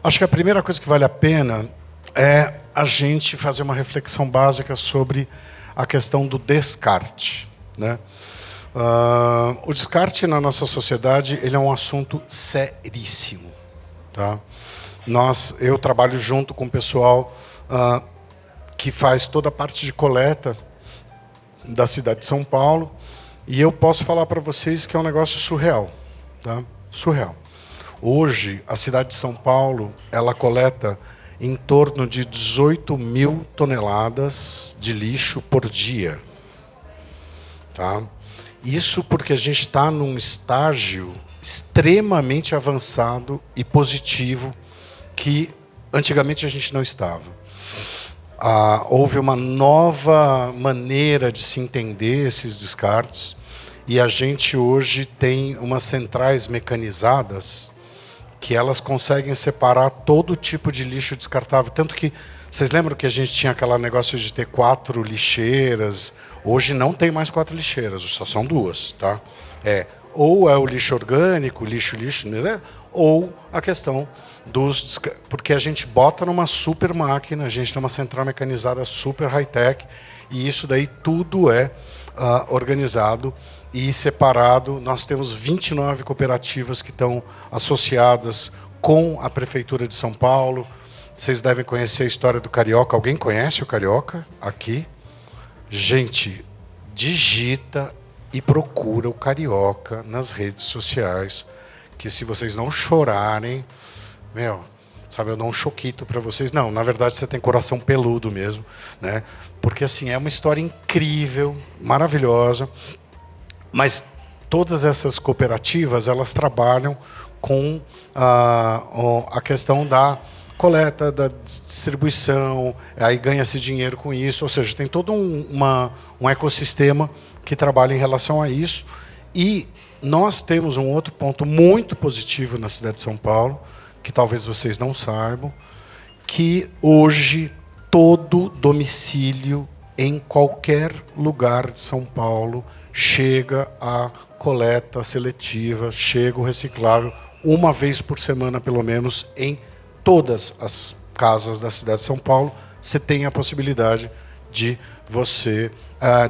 Acho que a primeira coisa que vale a pena é a gente fazer uma reflexão básica sobre a questão do descarte, né? O descarte na nossa sociedade ele é um assunto seríssimo, tá? Eu trabalho junto com o pessoal que faz toda a parte de coleta da cidade de São Paulo e eu posso falar para vocês que é um negócio surreal, tá? Surreal. Hoje, a cidade de São Paulo, ela coleta em torno de 18 mil toneladas de lixo por dia. Tá? Isso porque a gente está num estágio extremamente avançado e positivo que antigamente a gente não estava. Houve uma nova maneira de se entender esses descartes e a gente hoje tem umas centrais mecanizadas que elas conseguem separar todo tipo de lixo descartável. Tanto que, vocês lembram que a gente tinha aquele negócio de ter 4 lixeiras? Hoje não tem mais 4 lixeiras, só são 2. Tá? Ou é o lixo orgânico, lixo, né? Ou a questão dos... Porque a gente bota numa super máquina, a gente tem uma central mecanizada super high-tech, e isso daí tudo é organizado e separado. Nós temos 29 cooperativas que estão associadas com a Prefeitura de São Paulo. Vocês devem conhecer a história do Carioca. Alguém conhece o Carioca aqui? Gente, digita e procura o Carioca nas redes sociais, que se vocês não chorarem, sabe, eu dou um choquito para vocês. Não, na verdade você tem coração peludo mesmo, né? Porque assim, é uma história incrível, maravilhosa. Mas todas essas cooperativas, elas trabalham com a questão da coleta, da distribuição, aí ganha-se dinheiro com isso, ou seja, tem todo um ecossistema que trabalha em relação a isso. E nós temos um outro ponto muito positivo na cidade de São Paulo, que talvez vocês não saibam, que hoje todo domicílio em qualquer lugar de São Paulo chega a coleta seletiva, chega o reciclável uma vez por semana, pelo menos, em todas as casas da cidade de São Paulo. Você tem a possibilidade de você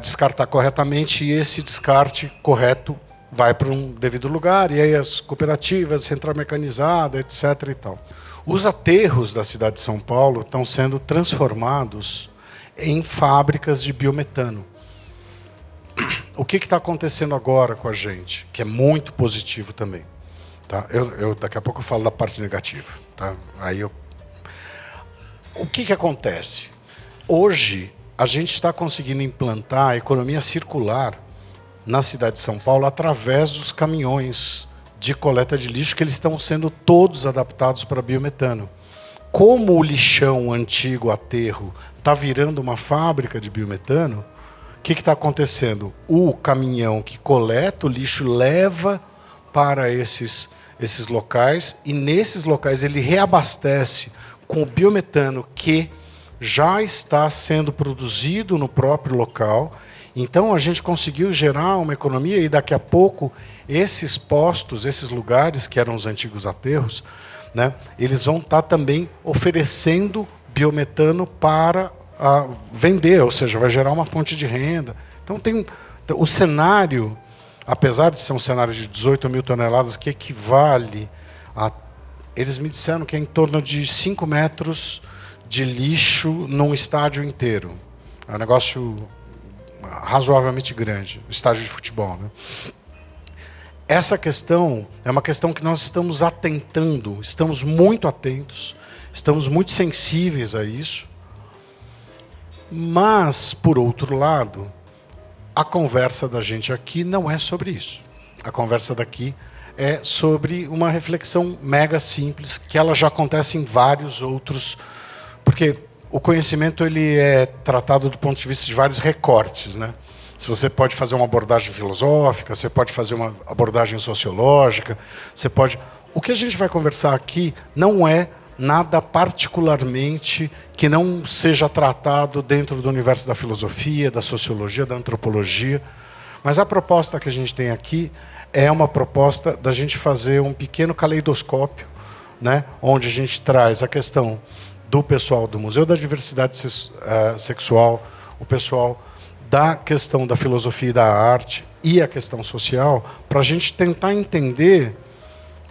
descartar corretamente e esse descarte correto vai para um devido lugar, e aí as cooperativas, central mecanizada, etc. e tal. Os aterros da cidade de São Paulo estão sendo transformados em fábricas de biometano. O que está acontecendo agora com a gente, que é muito positivo também? Tá? Daqui a pouco eu falo da parte negativa. Tá? O que acontece? Hoje, a gente está conseguindo implantar a economia circular na cidade de São Paulo através dos caminhões de coleta de lixo, que eles estão sendo todos adaptados para biometano. Como o lixão antigo, aterro, está virando uma fábrica de biometano, o que está acontecendo? O caminhão que coleta o lixo leva para esses locais, e nesses locais ele reabastece com o biometano que já está sendo produzido no próprio local. Então a gente conseguiu gerar uma economia e daqui a pouco esses postos, esses lugares que eram os antigos aterros, né, eles vão estar também oferecendo biometano para vender, ou seja, vai gerar uma fonte de renda. Então o cenário, apesar de ser um cenário de 18 mil toneladas, que equivale a... Eles me disseram que é em torno de 5 metros de lixo num estádio inteiro. É um negócio razoavelmente grande, um estádio de futebol, né? Essa questão é uma questão que nós estamos atentando, estamos muito atentos, estamos muito sensíveis a isso. Mas, por outro lado, a conversa da gente aqui não é sobre isso. A conversa daqui é sobre uma reflexão mega simples, que ela já acontece em vários outros... Porque o conhecimento ele é tratado do ponto de vista de vários recortes, né? Se você pode fazer uma abordagem filosófica, você pode fazer uma abordagem sociológica, você pode... O que a gente vai conversar aqui não é nada particularmente que não seja tratado dentro do universo da filosofia, da sociologia, da antropologia. Mas a proposta que a gente tem aqui é uma proposta da gente fazer um pequeno caleidoscópio né, onde a gente traz a questão do pessoal do Museu da Diversidade Sexual, o pessoal da questão da filosofia e da arte e a questão social, para a gente tentar entender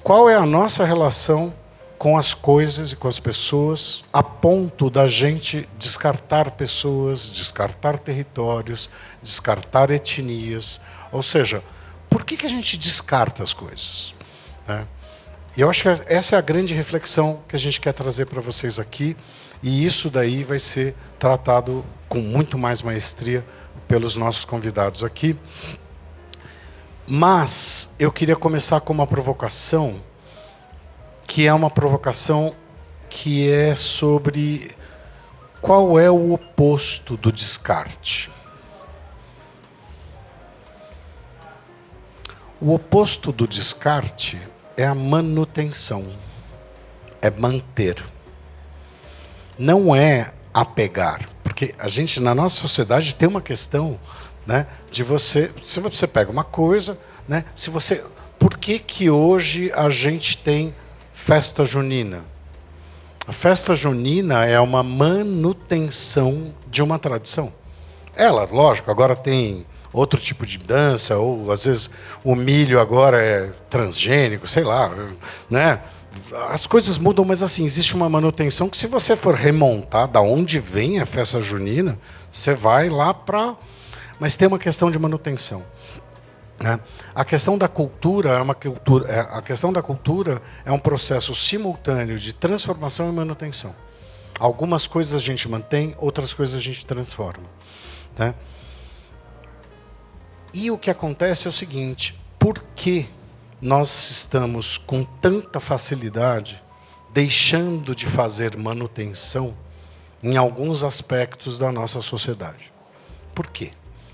qual é a nossa relação com as coisas e com as pessoas, a ponto da gente descartar pessoas, descartar territórios, descartar etnias. Ou seja, por que a gente descarta as coisas? Né? E eu acho que essa é a grande reflexão que a gente quer trazer para vocês aqui, e isso daí vai ser tratado com muito mais maestria pelos nossos convidados aqui. Mas eu queria começar com uma provocação, que é uma provocação que é sobre qual é o oposto do descarte. O oposto do descarte é a manutenção, é manter. Não é apegar, porque a gente, na nossa sociedade, tem uma questão, né, de você, se você pega uma coisa, né, se você, por que hoje a gente tem festa junina? A festa junina é uma manutenção de uma tradição. Ela, lógico, agora tem outro tipo de dança, ou às vezes o milho agora é transgênico, sei lá, né? As coisas mudam, mas assim, existe uma manutenção que, se você for remontar da onde vem a festa junina, você vai lá para... Mas tem uma questão de manutenção. Né? A questão da cultura é uma cultura. A questão da cultura é um processo simultâneo de transformação e manutenção. Algumas coisas a gente mantém, outras coisas a gente transforma. Né? E o que acontece é o seguinte: por que nós estamos com tanta facilidade deixando de fazer manutenção em alguns aspectos da nossa sociedade? Por quê?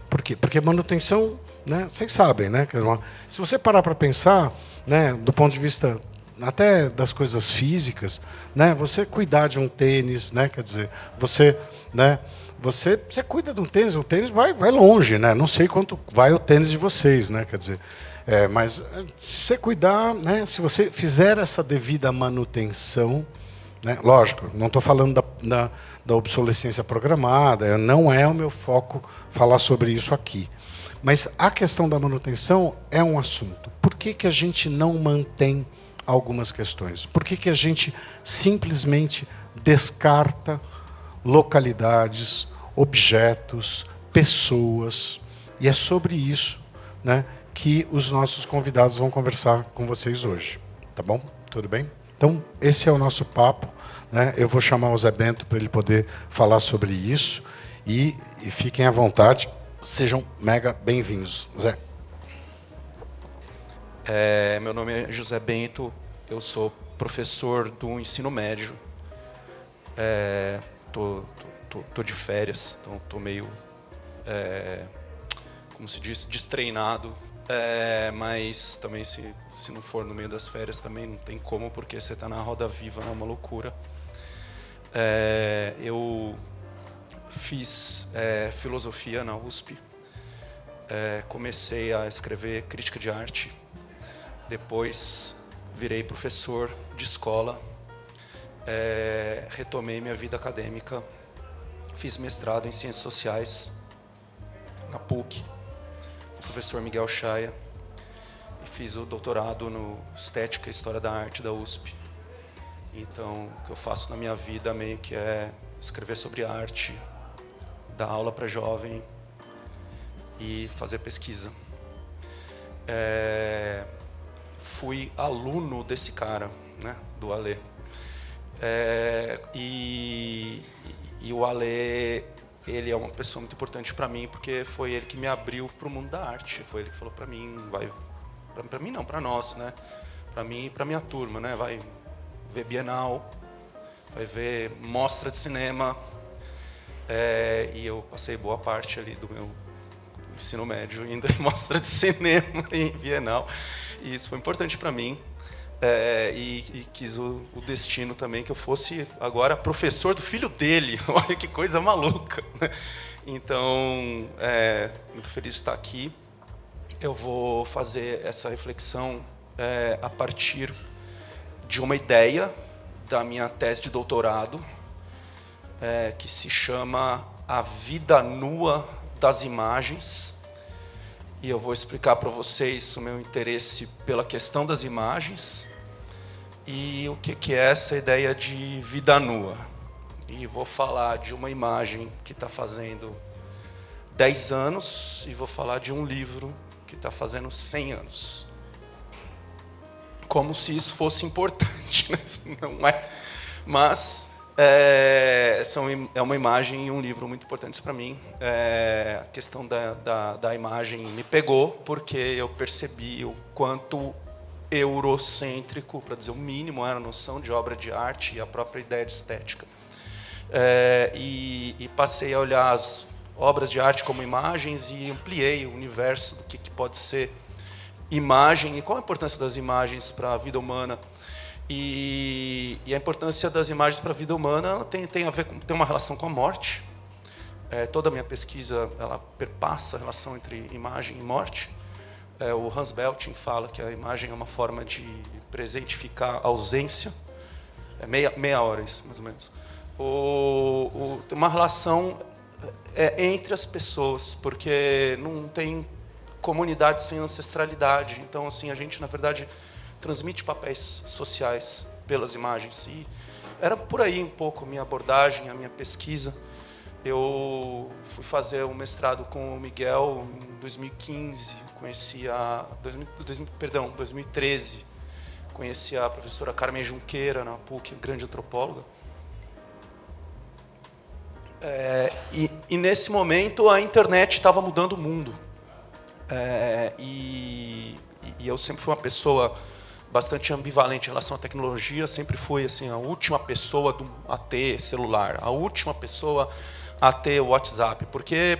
Por quê? Porque manutenção, né, vocês sabem, né? Se você parar para pensar, né, do ponto de vista até das coisas físicas, né, você cuidar de um tênis, né, quer dizer, você, né, você cuida de um tênis, o tênis vai longe, né? Não sei quanto vai o tênis de vocês, né? Quer dizer, mas se você cuidar, né, se você fizer essa devida manutenção, né, lógico, não estou falando da obsolescência programada, não é o meu foco falar sobre isso aqui. Mas a questão da manutenção é um assunto. Por que a gente não mantém algumas questões? Por que a gente simplesmente descarta localidades, objetos, pessoas? E é sobre isso, né, que os nossos convidados vão conversar com vocês hoje. Tá bom? Tudo bem? Então, esse é o nosso papo. Né? Eu vou chamar o Zé Bento para ele poder falar sobre isso. E fiquem à vontade. Sejam mega bem-vindos. Zé. Meu nome é José Bento. Eu sou professor do ensino médio. Tô de férias, então tô meio, como se diz, destreinado. Mas também, se não for no meio das férias, também não tem como, porque você está na roda viva, é uma loucura. Eu fiz filosofia na USP, comecei a escrever crítica de arte, depois virei professor de escola, retomei minha vida acadêmica, fiz mestrado em Ciências Sociais na PUC, com o professor Miguel Chaya, e fiz o doutorado no Estética e História da Arte da USP. Então, o que eu faço na minha vida meio que é escrever sobre arte, dar aula para jovem e fazer pesquisa. Fui aluno desse cara, né, do Alê. E o Alê, ele é uma pessoa muito importante para mim, porque foi ele que me abriu para o mundo da arte. Foi ele que falou para mim, para mim não, para nós, né, para mim e para minha turma, né, vai ver Bienal, vai ver mostra de cinema, e eu passei boa parte ali do meu ensino médio indo em mostra de cinema em Bienal, e isso foi importante para mim, e quis o destino também que eu fosse agora professor do filho dele. Olha que coisa maluca, né? Então, muito feliz de estar aqui. Eu vou fazer essa reflexão a partir de uma ideia da minha tese de doutorado, que se chama A Vida Nua das Imagens. E eu vou explicar para vocês o meu interesse pela questão das imagens e o que é essa ideia de vida nua. E vou falar de uma imagem que está fazendo 10 anos e vou falar de um livro que está fazendo 100 anos. Como se isso fosse importante, né? Não é? Mas é uma imagem e um livro muito importantes para mim. A questão da imagem me pegou porque eu percebi o quanto eurocêntrico, para dizer o mínimo, era a noção de obra de arte e a própria ideia de estética. E passei a olhar as obras de arte como imagens e ampliei o universo do que pode ser imagem e qual a importância das imagens para a vida humana. E a importância das imagens para a vida humana ela tem uma relação com a morte. Toda a minha pesquisa ela perpassa a relação entre imagem e morte. O Hans Belting fala que a imagem é uma forma de presentificar a ausência. Meia hora isso, mais ou menos. Tem uma relação entre as pessoas, porque não tem comunidade sem ancestralidade. Então, assim, a gente, na verdade, transmite papéis sociais pelas imagens. E era por aí um pouco a minha abordagem, a minha pesquisa. Eu fui fazer um mestrado com o Miguel em 2015, 2013. Conheci a professora Carmen Junqueira, na PUC, grande antropóloga. E nesse momento a internet estava mudando o mundo. E eu sempre fui uma pessoa bastante ambivalente em relação à tecnologia, sempre fui assim, a última pessoa a ter celular, a última pessoa a ter WhatsApp, porque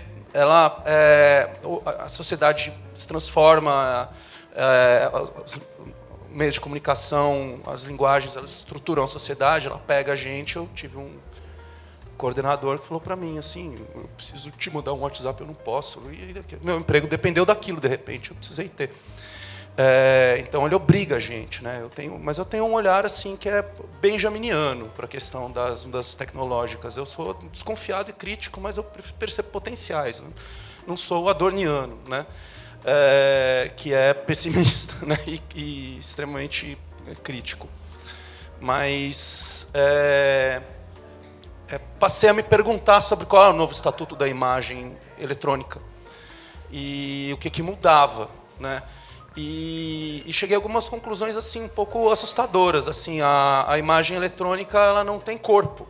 a sociedade se transforma, os meios de comunicação, as linguagens, elas estruturam a sociedade, ela pega a gente. Eu tive um coordenador que falou para mim assim, eu preciso te mandar um WhatsApp, eu não posso. E meu emprego dependeu daquilo, de repente, eu precisei ter. Então ele obriga a gente, né? Mas eu tenho um olhar assim que é benjaminiano para a questão das mudanças tecnológicas. Eu sou desconfiado e crítico, mas eu percebo potenciais, né? Não sou adorniano, né? Que é pessimista, né? e extremamente crítico. Mas passei a me perguntar sobre qual é o novo estatuto da imagem eletrônica e o que mudava, né? E cheguei a algumas conclusões assim um pouco assustadoras. Assim, a imagem eletrônica ela não tem corpo.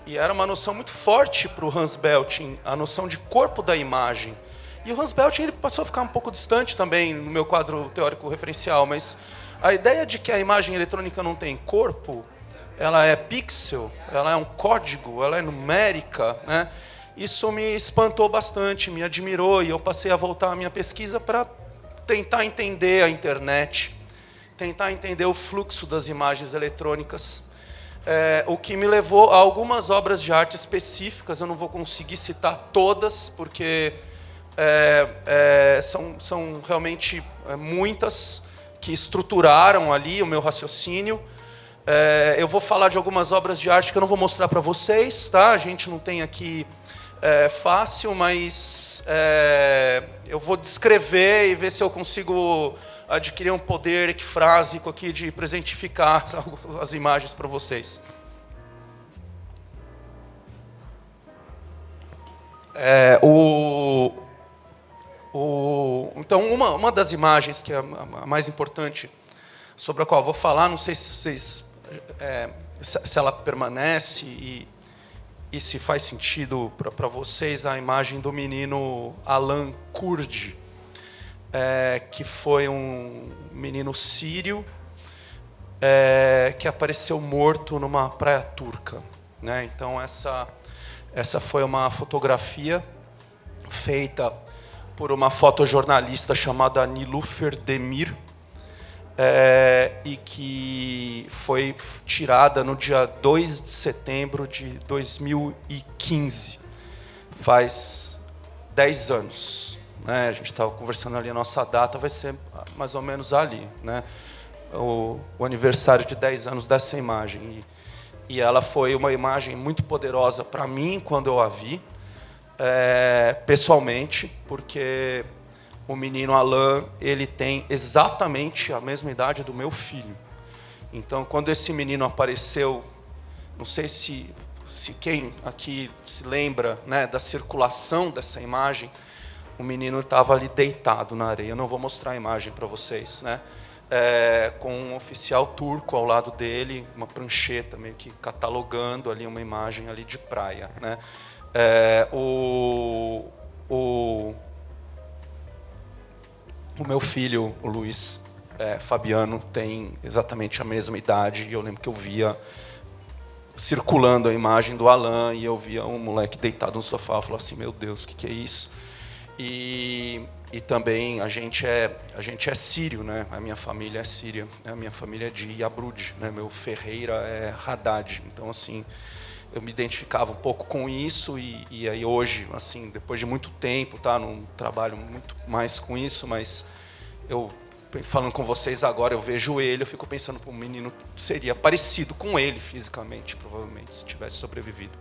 E era uma noção muito forte para o Hans Belting, a noção de corpo da imagem. E o Hans Belting ele passou a ficar um pouco distante também no meu quadro teórico referencial, mas a ideia de que a imagem eletrônica não tem corpo, ela é pixel, ela é um código, ela é numérica, né? Isso me espantou bastante, me admirou, e eu passei a voltar à minha pesquisa para tentar entender a internet, tentar entender o fluxo das imagens eletrônicas, o que me levou a algumas obras de arte específicas. Eu não vou conseguir citar todas, porque são realmente muitas que estruturaram ali o meu raciocínio. Eu vou falar de algumas obras de arte que eu não vou mostrar para vocês, tá? A gente não tem aqui fácil, mas eu vou descrever e ver se eu consigo adquirir um poder equifrásico aqui de presentificar as imagens para vocês. Então, uma das imagens que é a mais importante, sobre a qual eu vou falar, não sei se vocês se ela permanece e se faz sentido para vocês, a imagem do menino Alan Kurdi, que foi um menino sírio que apareceu morto numa praia turca, né? Então essa foi uma fotografia feita por uma fotojornalista chamada Nilüfer Demir, e que foi tirada no dia 2 de setembro de 2015. Faz 10 anos. Né? A gente estava conversando ali, a nossa data vai ser mais ou menos ali. Né? o aniversário de 10 anos dessa imagem. E ela foi uma imagem muito poderosa para mim quando eu a vi, pessoalmente, porque o menino Alan, ele tem exatamente a mesma idade do meu filho. Então, quando esse menino apareceu, não sei se quem aqui se lembra, né, da circulação dessa imagem, o menino estava ali deitado na areia. Eu não vou mostrar a imagem para vocês, né? Com um oficial turco ao lado dele, uma prancheta meio que catalogando ali uma imagem ali de praia, né? O meu filho, o Luiz Fabiano, tem exatamente a mesma idade, e eu lembro que eu via circulando a imagem do Alan, e eu via um moleque deitado no sofá, eu falava assim, meu Deus, o que é isso? E também a gente é sírio, né? A minha família é síria, a minha família é de Yabrud, né? Meu Ferreira é Haddad. Então, assim, eu me identificava um pouco com isso e aí hoje, assim, depois de muito tempo, tá? Não trabalho muito mais com isso, mas eu falando com vocês agora, eu vejo ele, eu fico pensando que o menino seria parecido com ele fisicamente, provavelmente, se tivesse sobrevivido.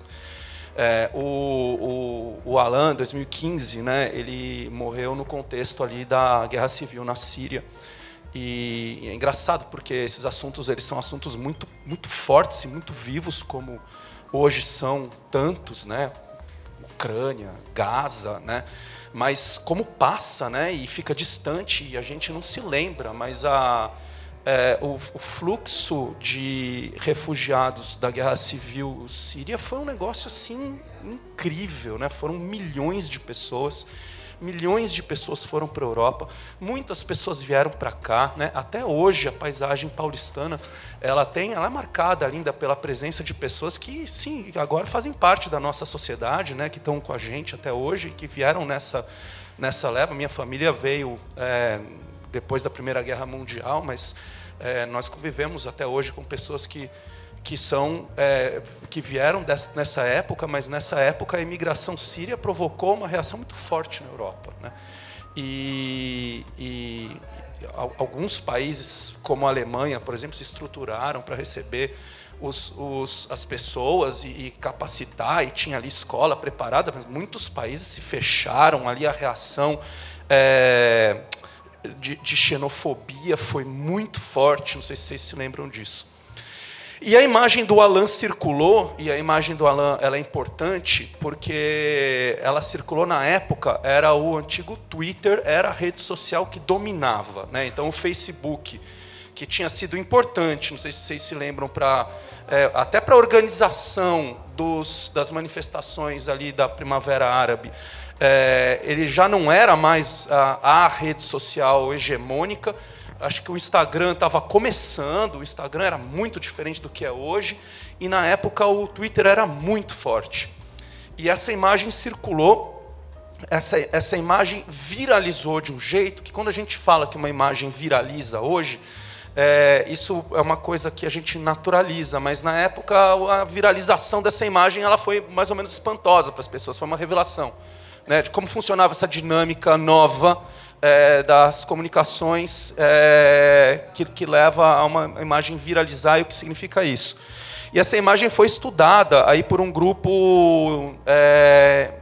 O Alan, em 2015, né, ele morreu no contexto ali da guerra civil na Síria. E é engraçado porque esses assuntos, eles são assuntos muito, muito fortes e muito vivos, como hoje são tantos, né? Ucrânia, Gaza, né? Mas como passa, né, e fica distante e a gente não se lembra, mas o fluxo de refugiados da guerra civil síria foi um negócio assim incrível, né? Foram milhões de pessoas foram para a Europa, muitas pessoas vieram para cá, né? Até hoje a paisagem paulistana ela é marcada ainda pela presença de pessoas que sim, agora fazem parte da nossa sociedade, né? Que estão com a gente até hoje, que vieram nessa leva. Minha família veio depois da Primeira Guerra Mundial, mas nós convivemos até hoje com pessoas que vieram nessa época, mas nessa época a imigração síria provocou uma reação muito forte na Europa, né? E alguns países, como a Alemanha, por exemplo, se estruturaram para receber as pessoas e capacitar, e tinha ali escola preparada, mas muitos países se fecharam, ali a reação de xenofobia foi muito forte, não sei se vocês se lembram disso. E a imagem do Alan circulou, e a imagem do Alan ela é importante porque ela circulou na época, era o antigo Twitter, era a rede social que dominava, né? Então o Facebook, que tinha sido importante, não sei se vocês se lembram, até para a organização das manifestações ali da Primavera Árabe, ele já não era mais a rede social hegemônica. Acho que o Instagram estava começando, o Instagram era muito diferente do que é hoje, e na época o Twitter era muito forte. E essa imagem circulou, essa imagem viralizou de um jeito que, quando a gente fala que uma imagem viraliza hoje, isso é uma coisa que a gente naturaliza, mas na época a viralização dessa imagem ela foi mais ou menos espantosa para as pessoas, foi uma revelação, né, de como funcionava essa dinâmica nova das comunicações que leva a uma imagem viralizar, e o que significa isso. E essa imagem foi estudada aí por um grupo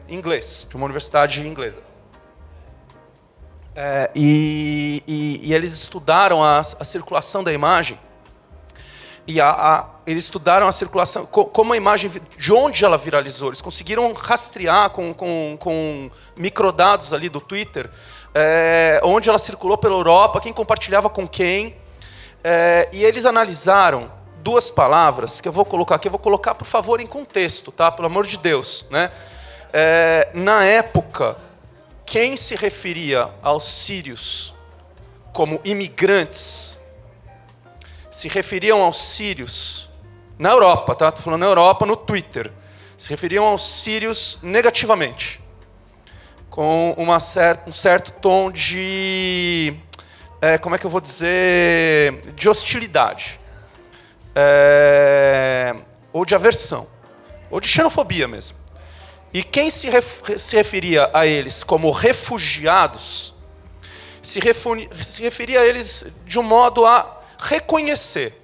inglês, de uma universidade inglesa. E eles estudaram a circulação da imagem, e eles estudaram a circulação, como a imagem, de onde ela viralizou. Eles conseguiram rastrear com microdados ali do Twitter, onde ela circulou pela Europa, quem compartilhava com quem. E eles analisaram duas palavras que eu vou colocar aqui. Eu vou colocar, por favor, em contexto, tá? Pelo amor de Deus, né? Na época, quem se referia aos sírios como imigrantes se referiam aos sírios na Europa, tá? Estou falando na Europa, no Twitter. Se referiam aos sírios negativamente, com um certo tom de, como é que eu vou dizer, de hostilidade, ou de aversão, ou de xenofobia mesmo. E quem se referia a eles como refugiados, se referia a eles de um modo a reconhecer.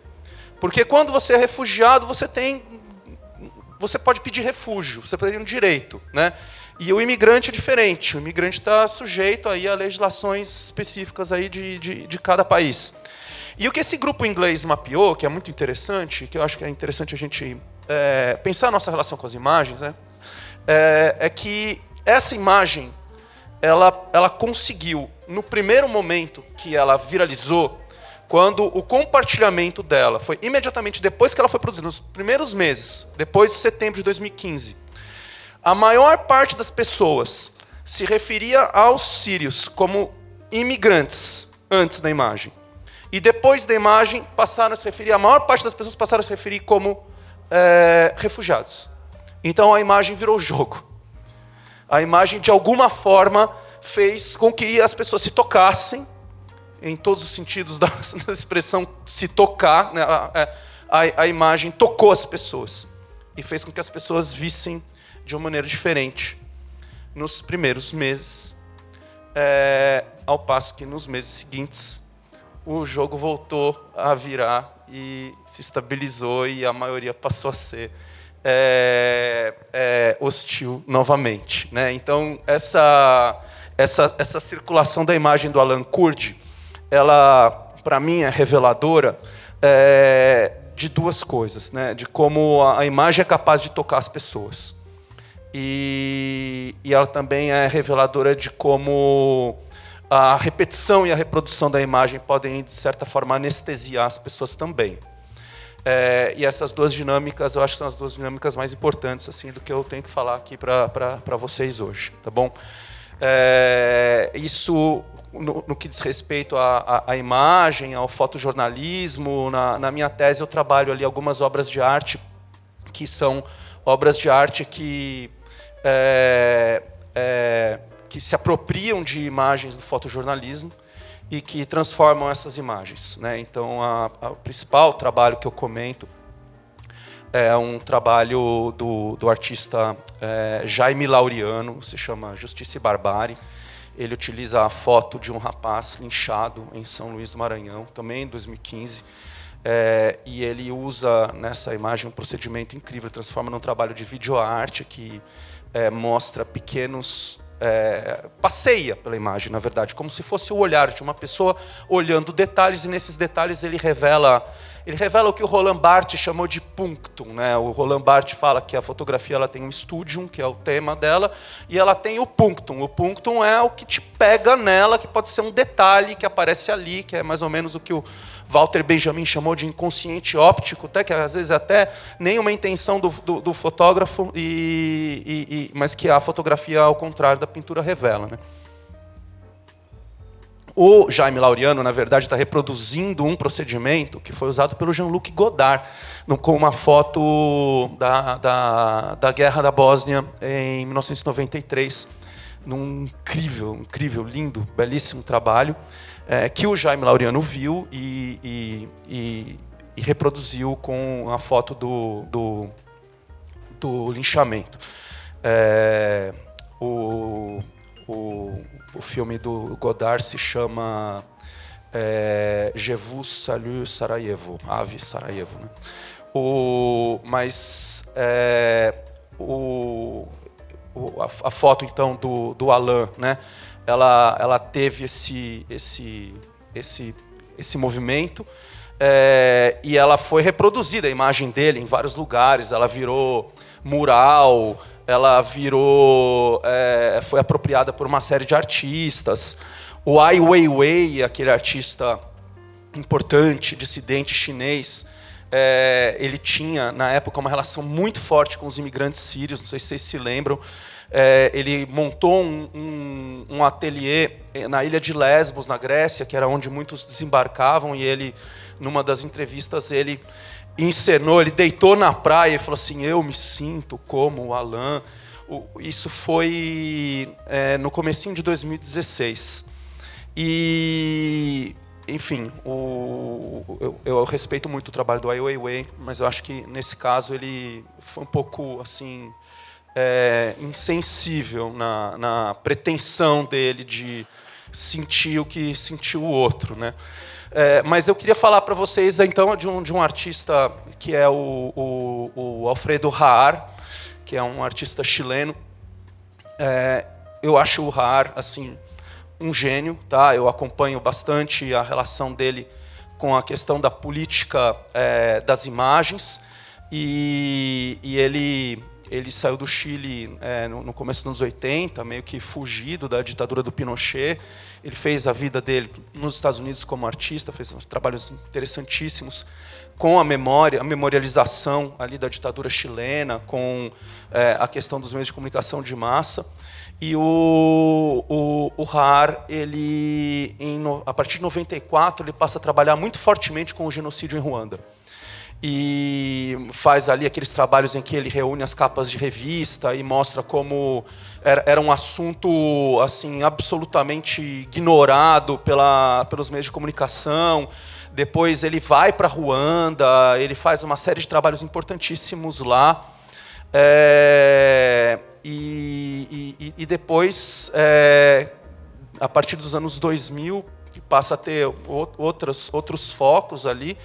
Porque quando você é refugiado, você pode pedir refúgio, você tem um direito, né? E o imigrante é diferente. O imigrante está sujeito aí a legislações específicas aí de cada país. E o que esse grupo inglês mapeou, que é muito interessante, que eu acho que é interessante a gente pensar a nossa relação com as imagens, né? É que essa imagem, ela conseguiu, no primeiro momento que ela viralizou, quando o compartilhamento dela foi imediatamente depois que ela foi produzida, nos primeiros meses, depois de setembro de 2015, a maior parte das pessoas se referia aos sírios como imigrantes antes da imagem. E depois da imagem, a maior parte das pessoas passaram a se referir como refugiados. Então a imagem virou jogo. A imagem, de alguma forma, fez com que as pessoas se tocassem, em todos os sentidos da expressão se tocar, né? A imagem tocou as pessoas e fez com que as pessoas vissem de uma maneira diferente nos primeiros meses, ao passo que nos meses seguintes o jogo voltou a virar e se estabilizou e a maioria passou a ser hostil novamente, né? Então essa circulação da imagem do Alan Kurdi, ela, para mim, é reveladora de duas coisas, né? De como a imagem é capaz de tocar as pessoas. E ela também é reveladora de como a repetição e a reprodução da imagem podem, de certa forma, anestesiar as pessoas também. E essas duas dinâmicas, eu acho que são as duas dinâmicas mais importantes assim, do que eu tenho que falar aqui para vocês hoje, tá bom? Isso... No que diz respeito à imagem, ao fotojornalismo, na minha tese eu trabalho ali algumas obras de arte, que são obras de arte que se apropriam de imagens do fotojornalismo e que transformam essas imagens, né? Então, o principal trabalho que eu comento é um trabalho do artista Jaime Laureano, se chama Justiça e Barbárie. Ele utiliza a foto de um rapaz linchado em São Luís do Maranhão, também em 2015, e ele usa nessa imagem um procedimento incrível, transforma num trabalho de videoarte que mostra pequenos... passeia pela imagem, na verdade, como se fosse o olhar de uma pessoa olhando detalhes, e nesses detalhes ele revela o que o Roland Barthes chamou de punctum, né? O Roland Barthes fala que a fotografia ela tem um studium, que é o tema dela, e ela tem o punctum. O punctum é o que te pega nela, que pode ser um detalhe que aparece ali, que é mais ou menos o que o Walter Benjamin chamou de inconsciente óptico, até que às vezes até nem uma intenção do fotógrafo, mas que a fotografia, ao contrário da pintura, revela, né? O Jaime Laureano, na verdade, está reproduzindo um procedimento que foi usado pelo Jean-Luc Godard, com uma foto da Guerra da Bósnia em 1993, num incrível, lindo, belíssimo trabalho, que o Jaime Laureano viu e reproduziu com a foto do linchamento. O filme do Godard se chama Je vous salue Sarajevo, Ave Sarajevo, né? A foto então do Alan, né? Ela teve esse movimento e ela foi reproduzida, a imagem dele, em vários lugares. Ela virou mural, ela foi apropriada por uma série de artistas. O Ai Weiwei, aquele artista importante, dissidente chinês, ele tinha, na época, uma relação muito forte com os imigrantes sírios, não sei se vocês se lembram. Ele montou um ateliê na ilha de Lesbos, na Grécia, que era onde muitos desembarcavam, e ele, numa das entrevistas, ele encenou, ele deitou na praia e falou assim: eu me sinto como o Alan. Isso foi no comecinho de 2016. E, enfim, eu respeito muito o trabalho do Ai Weiwei, mas eu acho que, nesse caso, ele foi um pouco assim, insensível na pretensão dele sentir o que sentiu o outro, né? Mas eu queria falar para vocês, então, de um artista que é o Alfredo Haar, que é um artista chileno. Eu acho o Haar, assim, um gênio, tá? Eu acompanho bastante a relação dele com a questão da política das imagens, e ele saiu do Chile no começo dos anos 80, meio que fugido da ditadura do Pinochet. Ele fez a vida dele nos Estados Unidos como artista, fez uns trabalhos interessantíssimos com a memória, a memorialização ali da ditadura chilena, com a questão dos meios de comunicação de massa. E o Haar, a partir de 94, ele passa a trabalhar muito fortemente com o genocídio em Ruanda. E faz ali aqueles trabalhos em que ele reúne as capas de revista e mostra como era um assunto assim absolutamente ignorado pelos meios de comunicação. Depois ele vai para Ruanda, ele faz uma série de trabalhos importantíssimos lá. E depois, a partir dos anos 2000, passa a ter outros focos ali.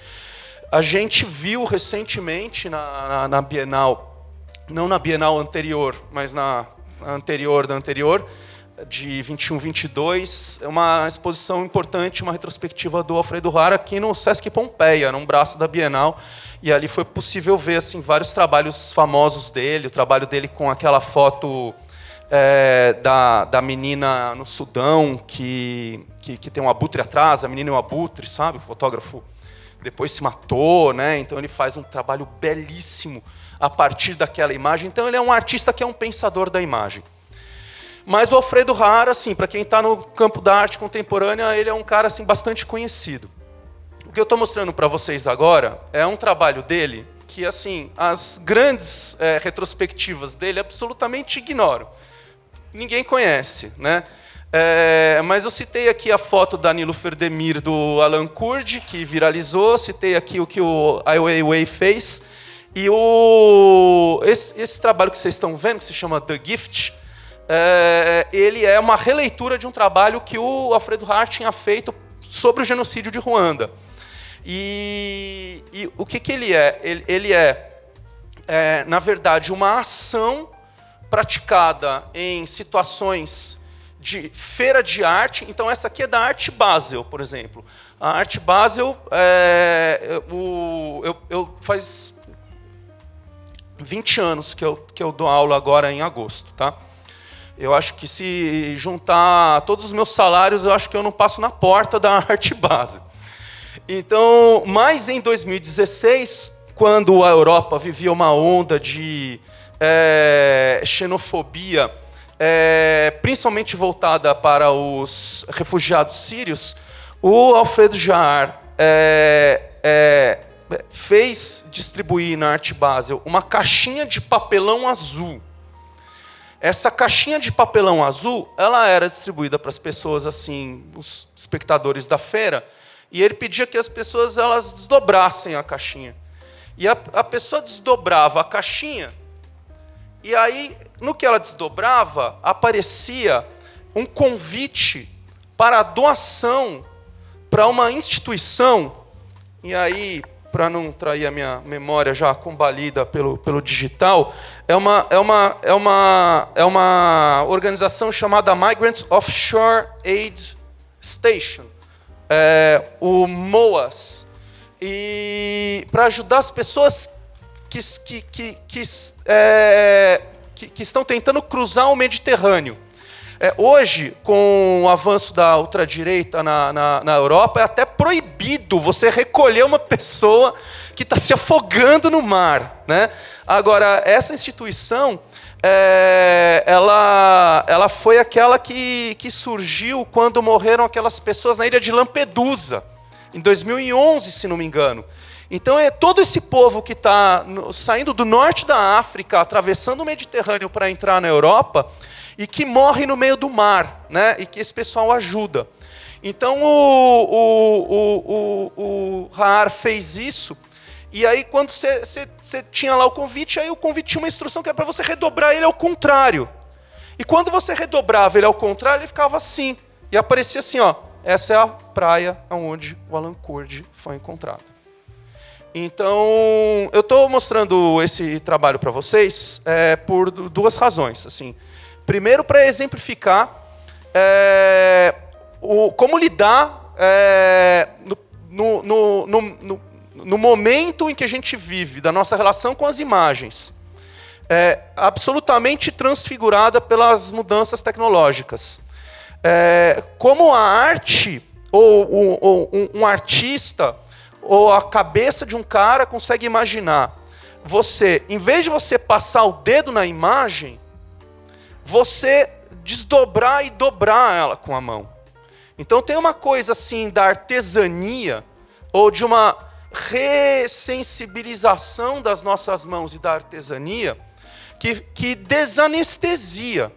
A gente viu recentemente na Bienal, não na Bienal anterior, mas na anterior da anterior, de 21-22, uma exposição importante, uma retrospectiva do Alfredo Haar aqui no Sesc Pompeia, num braço da Bienal. E ali foi possível ver assim, vários trabalhos famosos dele, o trabalho dele com aquela foto da menina no Sudão, que tem um abutre atrás, a menina é um abutre, sabe? O fotógrafo depois se matou, né? Então ele faz um trabalho belíssimo a partir daquela imagem. Então ele é um artista que é um pensador da imagem. Mas o Alfredo Haar, assim, para quem está no campo da arte contemporânea, ele é um cara assim, bastante conhecido. O que eu estou mostrando para vocês agora é um trabalho dele que assim, as grandes retrospectivas dele absolutamente ignoram. Ninguém conhece, né? Mas eu citei aqui a foto da Niloufer Demir do Alan Kurdi, que viralizou, citei aqui o que o Ai Weiwei fez, e esse trabalho que vocês estão vendo, que se chama The Gift, ele é uma releitura de um trabalho que o Alfredo Haar tinha feito sobre o genocídio de Ruanda. E o que ele é? Ele é, na verdade, uma ação praticada em situações de feira de arte. Então, essa aqui é da Art Basel, por exemplo. A Art Basel, eu faz 20 anos que eu dou aula agora em agosto, tá? Eu acho que se juntar todos os meus salários, eu acho que eu não passo na porta da Art Basel. Então, mas em 2016, quando a Europa vivia uma onda de xenofobia, principalmente voltada para os refugiados sírios, o Alfredo Haar fez distribuir na Art Basel uma caixinha de papelão azul. Essa caixinha de papelão azul, ela era distribuída para as pessoas, assim, os espectadores da feira, e ele pedia que as pessoas elas desdobrassem a caixinha. E a pessoa desdobrava a caixinha, e aí, no que ela desdobrava, aparecia um convite para a doação para uma instituição. E aí, para não trair a minha memória já combalida pelo digital, é uma organização chamada Migrant Offshore Aid Station, o MOAS, e para ajudar as pessoas que estão tentando cruzar o Mediterrâneo. Hoje, com o avanço da ultradireita na Europa, é até proibido você recolher uma pessoa que está se afogando no mar, né? Agora, essa instituição, ela foi aquela que surgiu quando morreram aquelas pessoas na ilha de Lampedusa, em 2011, se não me engano. Então, é todo esse povo que está saindo do norte da África, atravessando o Mediterrâneo para entrar na Europa, e que morre no meio do mar, né? E que esse pessoal ajuda. Então, o Haar fez isso, e aí, quando você tinha lá o convite, aí o convite tinha uma instrução que era para você redobrar ele ao contrário. E quando você redobrava ele ao contrário, ele ficava assim, e aparecia assim, ó, essa é a praia onde o Alan Kurdi foi encontrado. Então, eu estou mostrando esse trabalho para vocês por duas razões. Assim. Primeiro, para exemplificar como lidar no momento em que a gente vive, da nossa relação com as imagens, absolutamente transfigurada pelas mudanças tecnológicas. Como a arte, ou um artista, ou a cabeça de um cara consegue imaginar, você, em vez de você passar o dedo na imagem, você desdobrar e dobrar ela com a mão. Então tem uma coisa assim da artesania, ou de uma ressensibilização das nossas mãos e da artesania, que desanestesia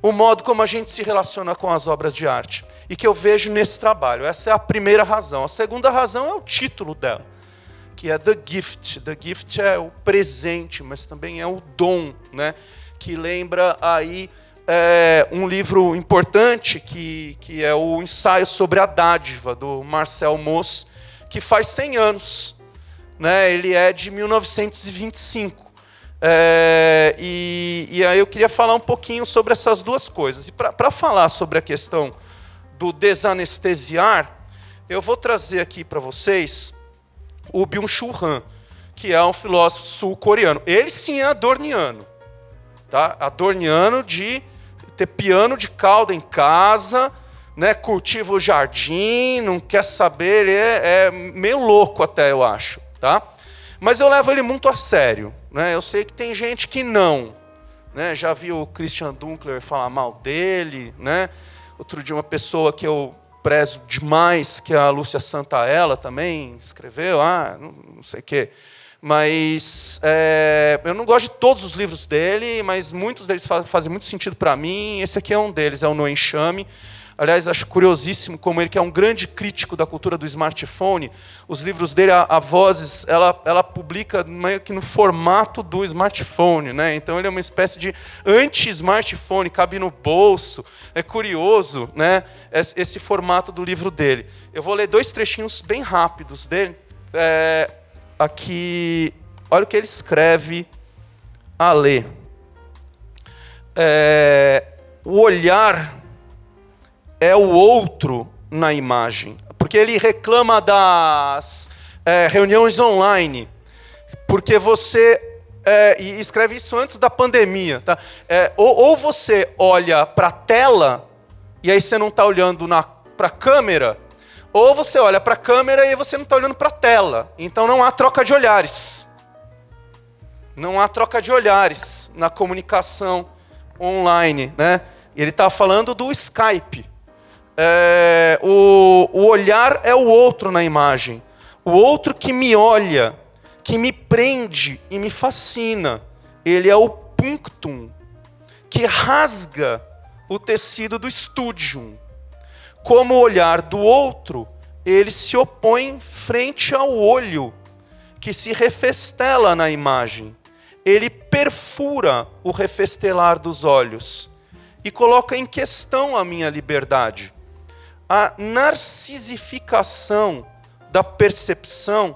o modo como a gente se relaciona com as obras de arte. E que eu vejo nesse trabalho. Essa é a primeira razão. A segunda razão é o título dela, que é The Gift. The Gift é o presente, mas também é o dom, né? Que lembra aí um livro importante, que é o Ensaio sobre a Dádiva, do Marcel Mauss, que faz 100 anos. Né? Ele é de 1925. E aí eu queria falar um pouquinho sobre essas duas coisas. E para falar sobre a questão do desanestesiar, eu vou trazer aqui para vocês o Byung-Chul Han, que é um filósofo sul-coreano. Ele sim é adorniano. Tá? Adorniano de ter piano de cauda em casa, né? Cultiva o jardim, não quer saber, ele é meio louco até, eu acho. Tá? Mas eu levo ele muito a sério. Né? Eu sei que tem gente que não. Né? Já vi o Christian Dunkler falar mal dele. Né? Outro dia uma pessoa que eu prezo demais, que é a Lúcia Santaella também escreveu, não sei o quê. Mas eu não gosto de todos os livros dele, mas muitos deles fazem muito sentido para mim. Esse aqui é um deles, é o No Enxame. Aliás, acho curiosíssimo como ele, que é um grande crítico da cultura do smartphone, os livros dele, a Vozes, ela publica meio que no formato do smartphone, né? Então ele é uma espécie de anti-smartphone, cabe no bolso. É curioso, né? Esse formato do livro dele. Eu vou ler 2 trechinhos bem rápidos dele. Aqui, olha o que ele escreve a ler. O olhar é o outro na imagem. Porque ele reclama das reuniões online. Porque você... e escreve isso antes da pandemia. Tá? Ou você olha para a tela, e aí você não está olhando para a câmera, ou você olha para a câmera e você não está olhando para a tela. Então não há troca de olhares. Não há troca de olhares na comunicação online. Né? Ele está falando do Skype. O olhar é o outro na imagem. O outro que me olha, que me prende e me fascina. Ele é o punctum, que rasga o tecido do studium. Como o olhar do outro, ele se opõe frente ao olho, que se refestela na imagem. Ele perfura o refestelar dos olhos e coloca em questão a minha liberdade. A narcisificação da percepção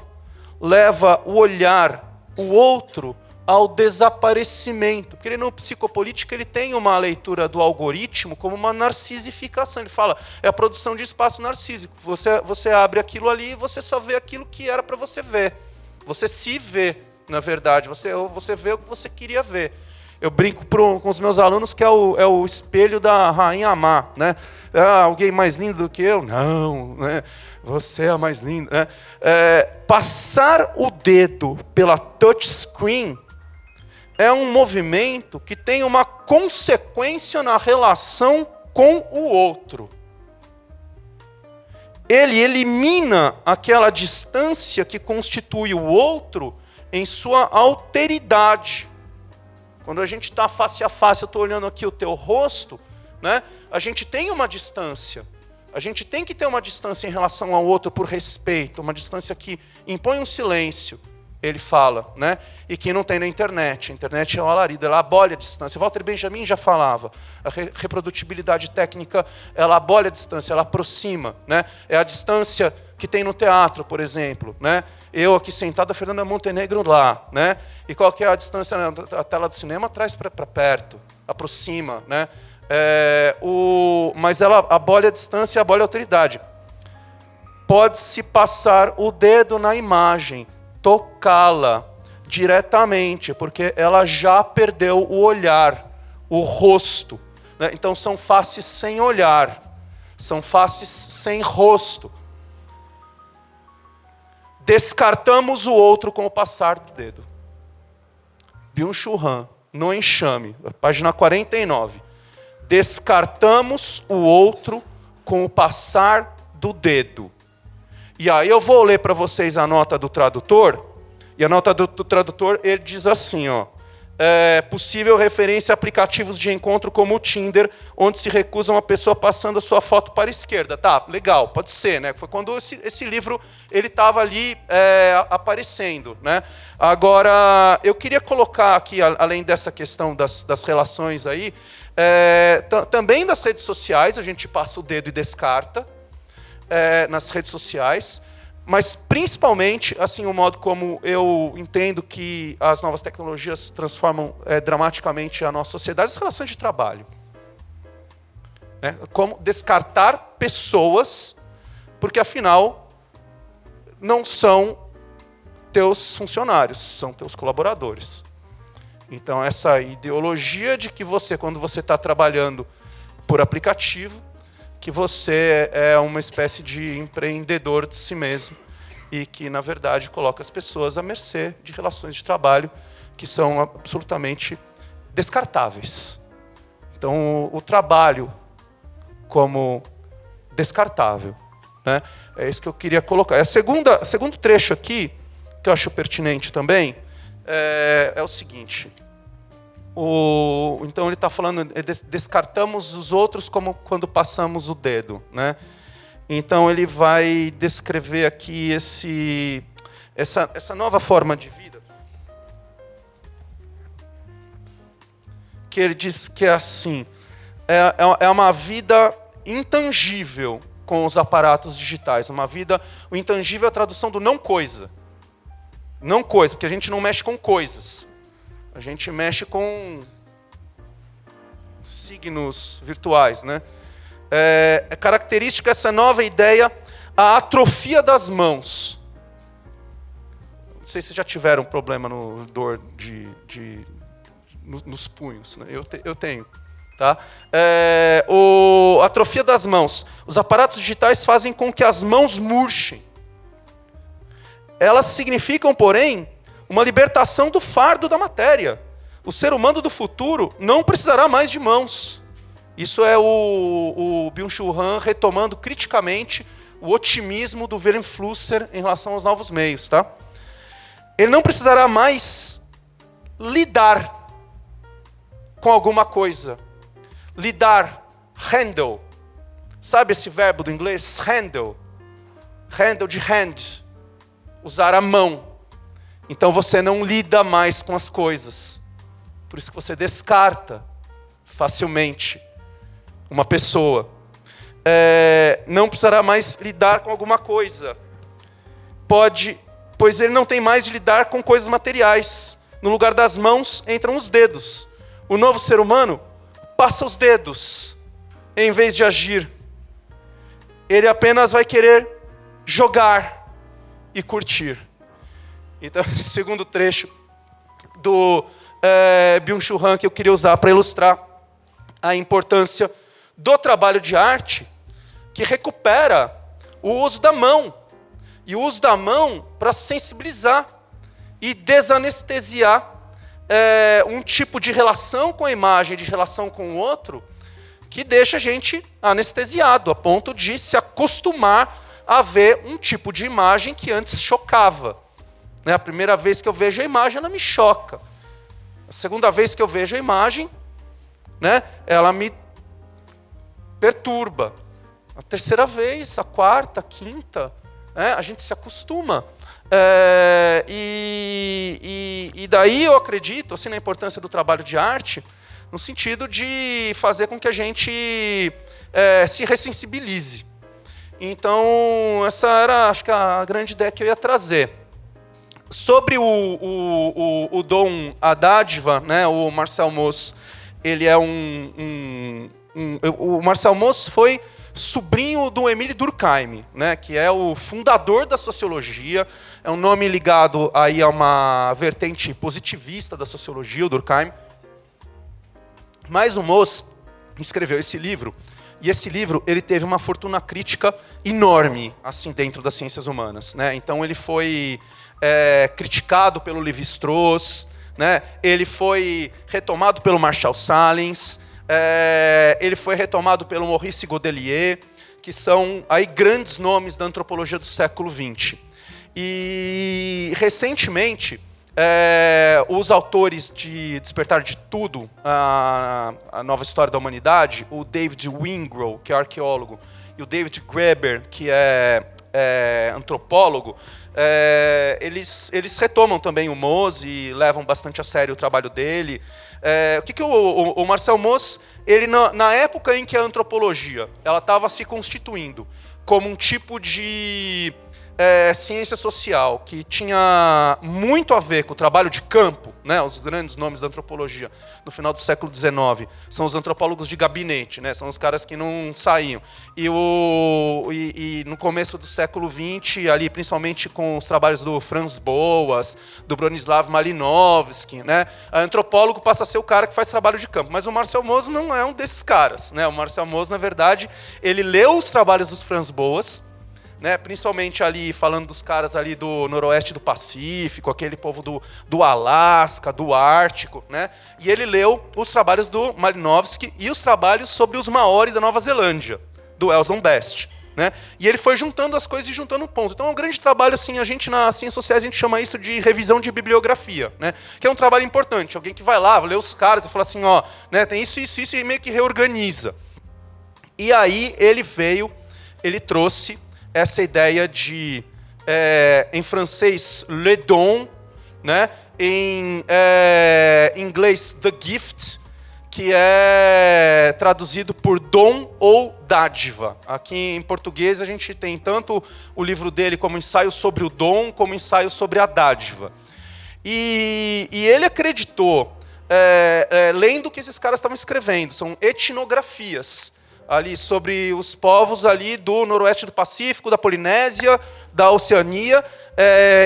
leva o olhar, o outro, ao desaparecimento. Porque no Psicopolítica ele tem uma leitura do algoritmo como uma narcisificação. Ele fala, é a produção de espaço narcísico. Você abre aquilo ali e você só vê aquilo que era para você ver. Você se vê, na verdade. Você vê o que você queria ver. Eu brinco com os meus alunos que é o espelho da Rainha Má. Né? Alguém mais lindo do que eu? Não, né? Você é a mais linda. Né? Passar o dedo pela touchscreen é um movimento que tem uma consequência na relação com o outro. Ele elimina aquela distância que constitui o outro em sua alteridade. Quando a gente está face a face, eu estou olhando aqui o teu rosto, né? A gente tem uma distância. A gente tem que ter uma distância em relação ao outro por respeito, uma distância que impõe um silêncio. ele fala, né? E que não tem na internet. A internet é um alarido, ela abole a distância. Walter Benjamin já falava. A reprodutibilidade técnica, ela abole a distância, ela aproxima, né? É a distância que tem no teatro, por exemplo, né? Eu aqui sentado, a Fernanda Montenegro lá, né? E qual que é a distância? A tela do cinema traz para perto, aproxima, né? Mas ela abole a distância e abole a autoridade. Pode-se passar o dedo na imagem, tocá-la diretamente, porque ela já perdeu o olhar, o rosto, né? Então são faces sem olhar, são faces sem rosto. Descartamos o outro com o passar do dedo. Byung-Chul Han, no Enxame, página 49. Descartamos o outro com o passar do dedo. E aí eu vou ler para vocês a nota do tradutor, e a nota do tradutor, ele diz assim, ó, possível referência a aplicativos de encontro como o Tinder, onde se recusa uma pessoa passando a sua foto para a esquerda. Tá, legal, pode ser, né? Foi quando esse livro ele estava ali aparecendo, né? Agora, eu queria colocar aqui, além dessa questão das relações aí, também das redes sociais, a gente passa o dedo e descarta, nas redes sociais, mas principalmente assim o modo como eu entendo que as novas tecnologias transformam dramaticamente a nossa sociedade, as relações de trabalho, né? Como descartar pessoas, porque afinal não são teus funcionários, são teus colaboradores. Então essa ideologia de que você, quando você está trabalhando por aplicativo, que você é uma espécie de empreendedor de si mesmo e que, na verdade, coloca as pessoas à mercê de relações de trabalho que são absolutamente descartáveis. Então, o trabalho como descartável, né? É isso que eu queria colocar. Segundo trecho aqui, que eu acho pertinente também, é o seguinte. Então ele está falando, descartamos os outros como quando passamos o dedo, né? Então ele vai descrever aqui essa nova forma de vida, que ele diz que é assim, é uma vida intangível com os aparatos digitais, uma vida, o intangível é a tradução do não coisa, porque a gente não mexe com coisas. A gente mexe com signos virtuais, né? É característica essa nova ideia, a atrofia das mãos. Não sei se vocês já tiveram problema no dor nos punhos, né? Eu tenho. Tá? Atrofia das mãos. Os aparatos digitais fazem com que as mãos murchem. Elas significam, porém, uma libertação do fardo da matéria. O ser humano do futuro não precisará mais de mãos. Isso é o Byung-Chul Han retomando criticamente o otimismo do Wilhelm Flusser em relação aos novos meios. Tá? Ele não precisará mais lidar com alguma coisa. Lidar, handle. Sabe esse verbo do inglês? Handle. Handle de hand. Usar a mão. Então você não lida mais com as coisas. Por isso que você descarta facilmente uma pessoa. Não precisará mais lidar com alguma coisa. Pois ele não tem mais de lidar com coisas materiais. No lugar das mãos entram os dedos. O novo ser humano passa os dedos em vez de agir. Ele apenas vai querer jogar e curtir. Então, esse segundo trecho do Byung-Chul Han que eu queria usar para ilustrar a importância do trabalho de arte que recupera o uso da mão. E o uso da mão para sensibilizar e desanestesiar um tipo de relação com a imagem, de relação com o outro, que deixa a gente anestesiado, a ponto de se acostumar a ver um tipo de imagem que antes chocava. A primeira vez que eu vejo a imagem, ela me choca. A segunda vez que eu vejo a imagem, né, ela me perturba. A terceira vez, a quarta, a quinta, A gente se acostuma. E daí eu acredito assim, na importância do trabalho de arte, no sentido de fazer com que a gente se ressensibilize. Então, essa era, acho que, a grande ideia que eu ia trazer. Sobre o dom, a dádiva, né, o Marcel Mauss, ele é o Marcel Mauss foi sobrinho do Émile Durkheim, né, que é o fundador da sociologia, é um nome ligado aí a uma vertente positivista da sociologia, o Durkheim. Mas o Mauss escreveu esse livro, e esse livro ele teve uma fortuna crítica enorme assim, dentro das ciências humanas, né? Então ele foi criticado pelo Lévi-Strauss, né? Ele foi retomado pelo Marshall Sahlins, ele foi retomado pelo Maurice Godelier, que são aí grandes nomes da antropologia do século XX. E recentemente, os autores de Despertar de Tudo, a nova história da humanidade, o David Wingrove, que é arqueólogo, e o David Graeber, que é antropólogo, eles retomam também o Mauss e levam bastante a sério o trabalho dele. O Marcel Mauss, ele na época em que a antropologia ela estava se constituindo como um tipo de ciência social que tinha muito a ver com o trabalho de campo, né? Os grandes nomes da antropologia no final do século XIX são os antropólogos de gabinete, né? São os caras que não saíam. E no começo do século XX, ali, principalmente com os trabalhos do Franz Boas, do Bronislaw Malinowski, né? O antropólogo passa a ser o cara que faz trabalho de campo. Mas o Marcel Mauss não é um desses caras, né? O Marcel Mauss, na verdade, ele leu os trabalhos dos Franz Boas, né, principalmente ali falando dos caras ali do noroeste do Pacífico, aquele povo do Alasca, do Ártico, né? E ele leu os trabalhos do Malinowski e os trabalhos sobre os Maori da Nova Zelândia, do Elsdon Best, né? E ele foi juntando as coisas e juntando um ponto. Então é um grande trabalho, assim, a gente nas ciências sociais a gente chama isso de revisão de bibliografia, né? Que é um trabalho importante, alguém que vai lá, lê os caras e fala assim, ó, né, tem isso, isso, isso, e meio que reorganiza. E aí ele trouxe essa ideia de, em francês, le don, né? Em inglês, the gift, que é traduzido por dom ou dádiva. Aqui em português a gente tem tanto o livro dele como ensaio sobre o dom, como ensaio sobre a dádiva. E ele acreditou, lendo o que esses caras estavam escrevendo, são etnografias, ali sobre os povos ali do noroeste do Pacífico, da Polinésia, da Oceania,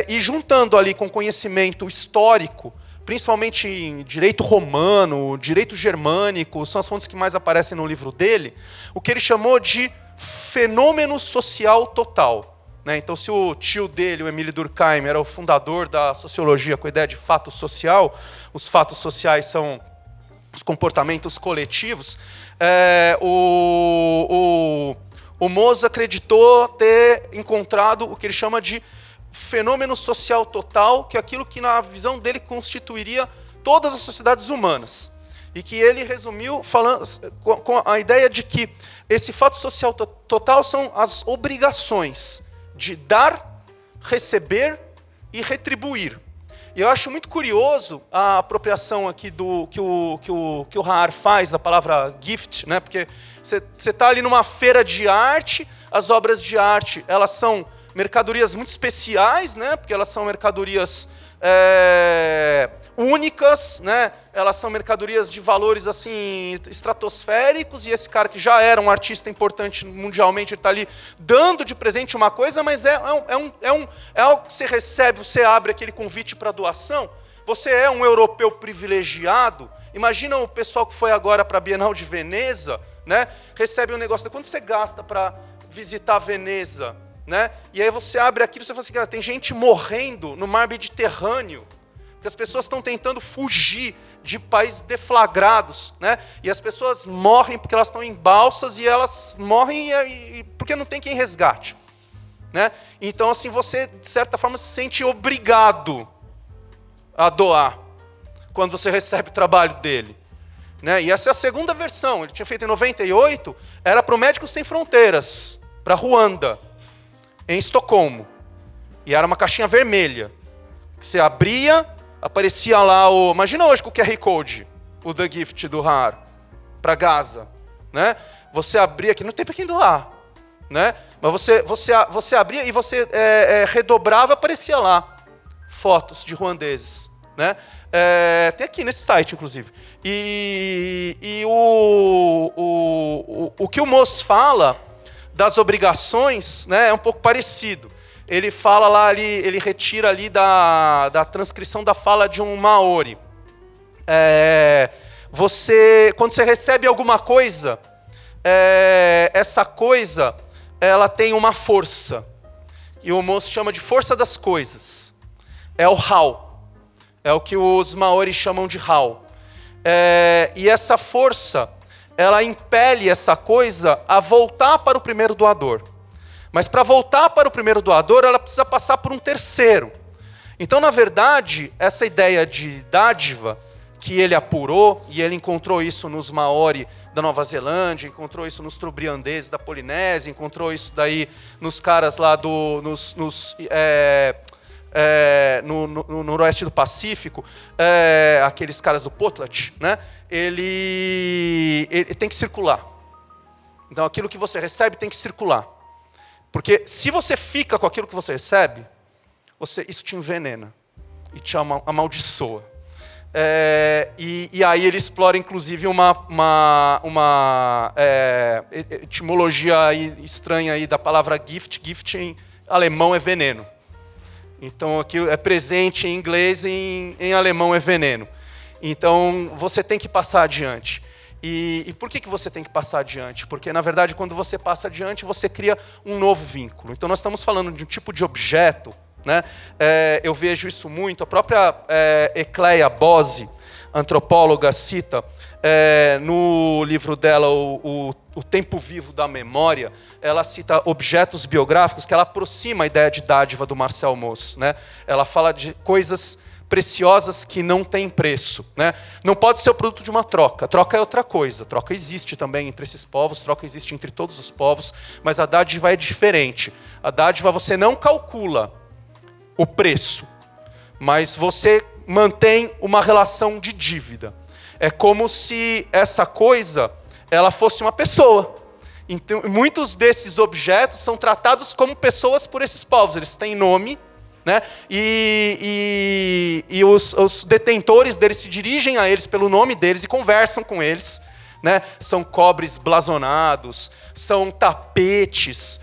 e juntando ali com conhecimento histórico, principalmente em direito romano, direito germânico, são as fontes que mais aparecem no livro dele, o que ele chamou de fenômeno social total, né? Então, se o tio dele, o Émile Durkheim, era o fundador da sociologia com a ideia de fato social, os fatos sociais são os comportamentos coletivos, o Mauss acreditou ter encontrado o que ele chama de fenômeno social total, que é aquilo que na visão dele constituiria todas as sociedades humanas. E que ele resumiu falando, com a ideia de que esse fato social total são as obrigações de dar, receber e retribuir. E eu acho muito curioso a apropriação aqui que o Haar faz da palavra gift, né? Porque você está ali numa feira de arte, as obras de arte elas são mercadorias muito especiais, né? Porque elas são mercadorias únicas, né? Elas são mercadorias de valores assim estratosféricos, e esse cara que já era um artista importante mundialmente, ele está ali dando de presente uma coisa, mas é algo que você recebe, você abre aquele convite para doação, você é um europeu privilegiado. Imagina o pessoal que foi agora para a Bienal de Veneza, né? Recebe um negócio, quanto você gasta para visitar Veneza, né? E aí você abre aquilo e você fala assim, cara, tem gente morrendo no mar Mediterrâneo, que as pessoas estão tentando fugir de países deflagrados, né? E as pessoas morrem porque elas estão em balsas, e elas morrem porque não tem quem resgate, né? Então, assim, você, de certa forma, se sente obrigado a doar quando você recebe o trabalho dele, né? E essa é a segunda versão. Ele tinha feito em 98, era para o Médicos Sem Fronteiras, para Ruanda. em Estocolmo. E era uma caixinha vermelha. Você abria, aparecia lá o... Imagina hoje com o QR Code, o The Gift do Har, para Gaza. Né? Você abria aqui, não tem para quem doar. Né? Mas você abria e você redobrava, aparecia lá fotos de ruandeses. Né? Tem aqui nesse site, inclusive. E o que o Moss fala das obrigações, né, é um pouco parecido. Ele fala lá, ele retira ali da transcrição da fala de um Maori. Quando você recebe alguma coisa, essa coisa, ela tem uma força. E o Moss chama de força das coisas. É o hau. É o que os Maori chamam de hau. E essa força, ela impele essa coisa a voltar para o primeiro doador. Mas para voltar para o primeiro doador, ela precisa passar por um terceiro. Então, na verdade, essa ideia de dádiva, que ele apurou, e ele encontrou isso nos Maori da Nova Zelândia, encontrou isso nos Trobriandeses da Polinésia, encontrou isso daí nos caras lá no noroeste do Pacífico, aqueles caras do Potlatch, né? Ele tem que circular. Então, aquilo que você recebe tem que circular. Porque se você fica com aquilo que você recebe, isso te envenena e te amaldiçoa. E aí ele explora, inclusive, uma etimologia aí estranha aí da palavra gift. Gift em alemão é veneno. Então, aquilo é presente em inglês e em alemão é veneno. Então, você tem que passar adiante. E por que você tem que passar adiante? Porque, na verdade, quando você passa adiante, você cria um novo vínculo. Então, nós estamos falando de um tipo de objeto, né? Eu vejo isso muito. A própria Ecleia Bose, antropóloga, cita no livro dela, O Tempo Vivo da Memória, ela cita objetos biográficos que ela aproxima a ideia de dádiva do Marcel Mauss. Né? Ela fala de coisas preciosas que não têm preço. Né? Não pode ser o produto de uma troca. Troca é outra coisa. Troca existe também entre esses povos, troca existe entre todos os povos, mas a dádiva é diferente. A dádiva você não calcula o preço, mas você mantém uma relação de dívida. É como se essa coisa ela fosse uma pessoa. Então, muitos desses objetos são tratados como pessoas por esses povos. Eles têm nome, né? E os detentores deles se dirigem a eles pelo nome deles e conversam com eles. Né? São cobres blasonados, são tapetes,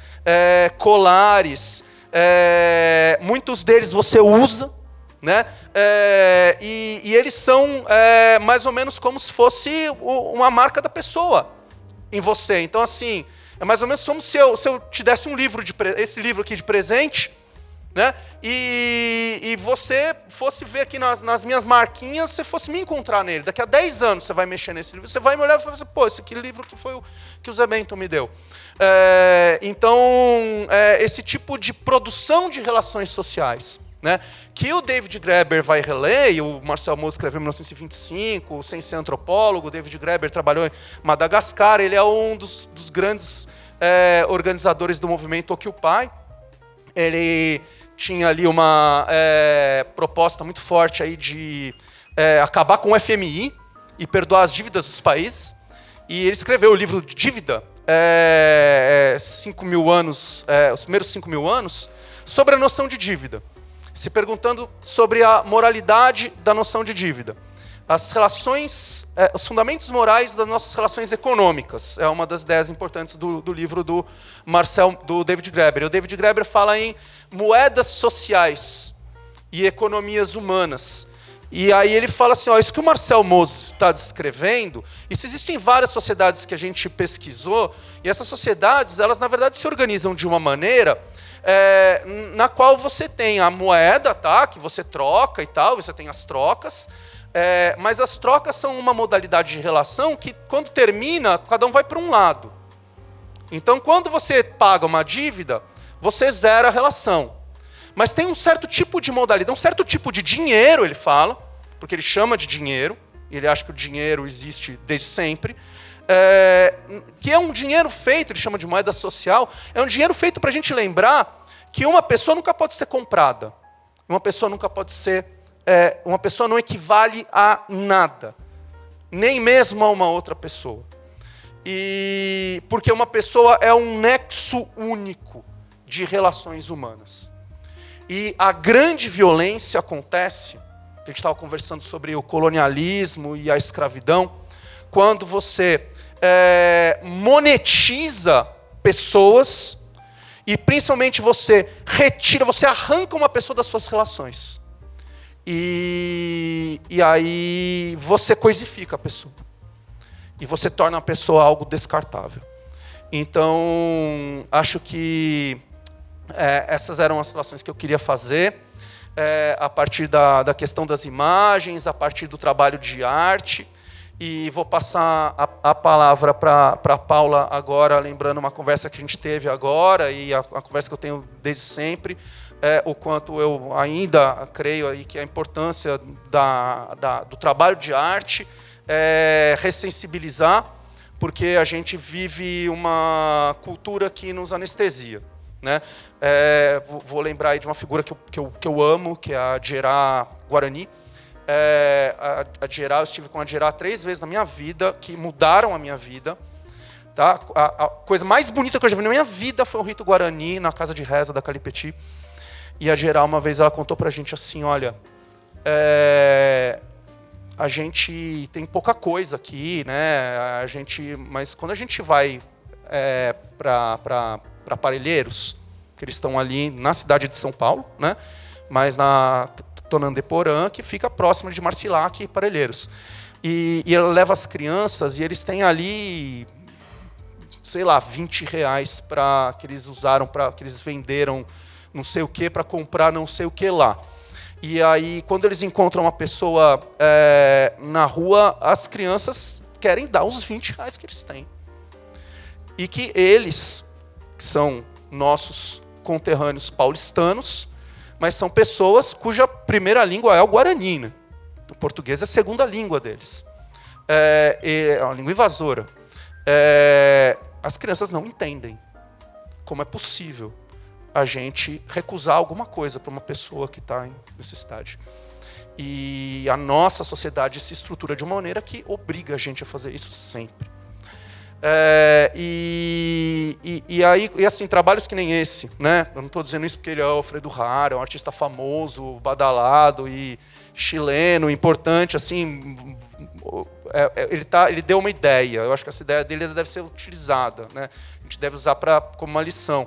colares. Muitos deles você usa. Né? E eles são mais ou menos como se fosse uma marca da pessoa em você. Então, assim, é mais ou menos como se eu te desse um livro, esse livro aqui de presente, né? E você fosse ver aqui nas minhas marquinhas, você fosse me encontrar nele. Daqui a 10 anos você vai mexer nesse livro, você vai me olhar e falar assim, pô, esse aqui livro que foi o que o Zé Bento me deu. Então, esse tipo de produção de relações sociais, né, que o David Graeber vai reler, e o Marcel Mauss escreveu em 1925, sem ser antropólogo. O David Graeber trabalhou em Madagascar, ele é um dos grandes organizadores do movimento Occupy. Ele tinha ali uma proposta muito forte aí de acabar com o FMI e perdoar as dívidas dos países. E ele escreveu o livro de Dívida, 5.000 anos, os primeiros 5.000 anos, sobre a noção de dívida, se perguntando sobre a moralidade da noção de dívida. As relações, os fundamentos morais das nossas relações econômicas. É uma das ideias importantes do livro do David Graeber. O David Graeber fala em moedas sociais e economias humanas. E aí ele fala assim, isso que o Marcel Mauss está descrevendo, isso existe em várias sociedades que a gente pesquisou, e essas sociedades, elas na verdade se organizam de uma maneira na qual você tem a moeda, tá, que você troca e tal, você tem as trocas, mas as trocas são uma modalidade de relação que, quando termina, cada um vai para um lado. Então, quando você paga uma dívida, você zera a relação. Mas tem um certo tipo de modalidade, um certo tipo de dinheiro, ele fala, porque ele chama de dinheiro, e ele acha que o dinheiro existe desde sempre, que é um dinheiro feito, ele chama de moeda social, é um dinheiro feito para a gente lembrar que uma pessoa nunca pode ser comprada. Uma pessoa nunca pode ser... uma pessoa não equivale a nada. Nem mesmo a uma outra pessoa. E porque uma pessoa é um nexo único de relações humanas. E a grande violência acontece, a gente estava conversando sobre o colonialismo e a escravidão, quando você monetiza pessoas e principalmente você arranca uma pessoa das suas relações. E aí você coisifica a pessoa. E você torna a pessoa algo descartável. Então, acho que essas eram as relações que eu queria fazer, a partir da questão das imagens, a partir do trabalho de arte. E vou passar a palavra para a Paula agora, lembrando uma conversa que a gente teve agora, e a conversa que eu tenho desde sempre, o quanto eu ainda creio aí que a importância do trabalho de arte é ressensibilizar, porque a gente vive uma cultura que nos anestesia. Né? Vou lembrar aí de uma figura que eu amo, que é a Djerá Guarani. A Djerá, eu estive com a Djerá 3 vezes na minha vida, que mudaram a minha vida. Tá? A coisa mais bonita que eu já vi na minha vida foi o rito Guarani, na casa de reza da Calipeti. E a Djerá, uma vez, ela contou pra gente assim, olha, a gente tem pouca coisa aqui, né? Mas quando a gente vai para Parelheiros, que eles estão ali na cidade de São Paulo, né? Mas na Tonandeporã, que fica próximo de Marcilac e Parelheiros. E ela leva as crianças e eles têm ali, sei lá, R$20 que eles usaram, que eles venderam não sei o que para comprar não sei o que lá. E aí, quando eles encontram uma pessoa na rua, as crianças querem dar os R$20 que eles têm. E que eles, que são nossos conterrâneos paulistanos, mas são pessoas cuja primeira língua é o Guarani. Né? O português é a segunda língua deles. É uma língua invasora. As crianças não entendem como é possível a gente recusar alguma coisa para uma pessoa que está em necessidade. E a nossa sociedade se estrutura de uma maneira que obriga a gente a fazer isso sempre. E assim, trabalhos que nem esse, né? Eu não estou dizendo isso porque ele é o Alfredo Rara, é um artista famoso, badalado e chileno, importante, assim, ele deu uma ideia. Eu acho que essa ideia dele deve ser utilizada, né? A gente deve usar como uma lição.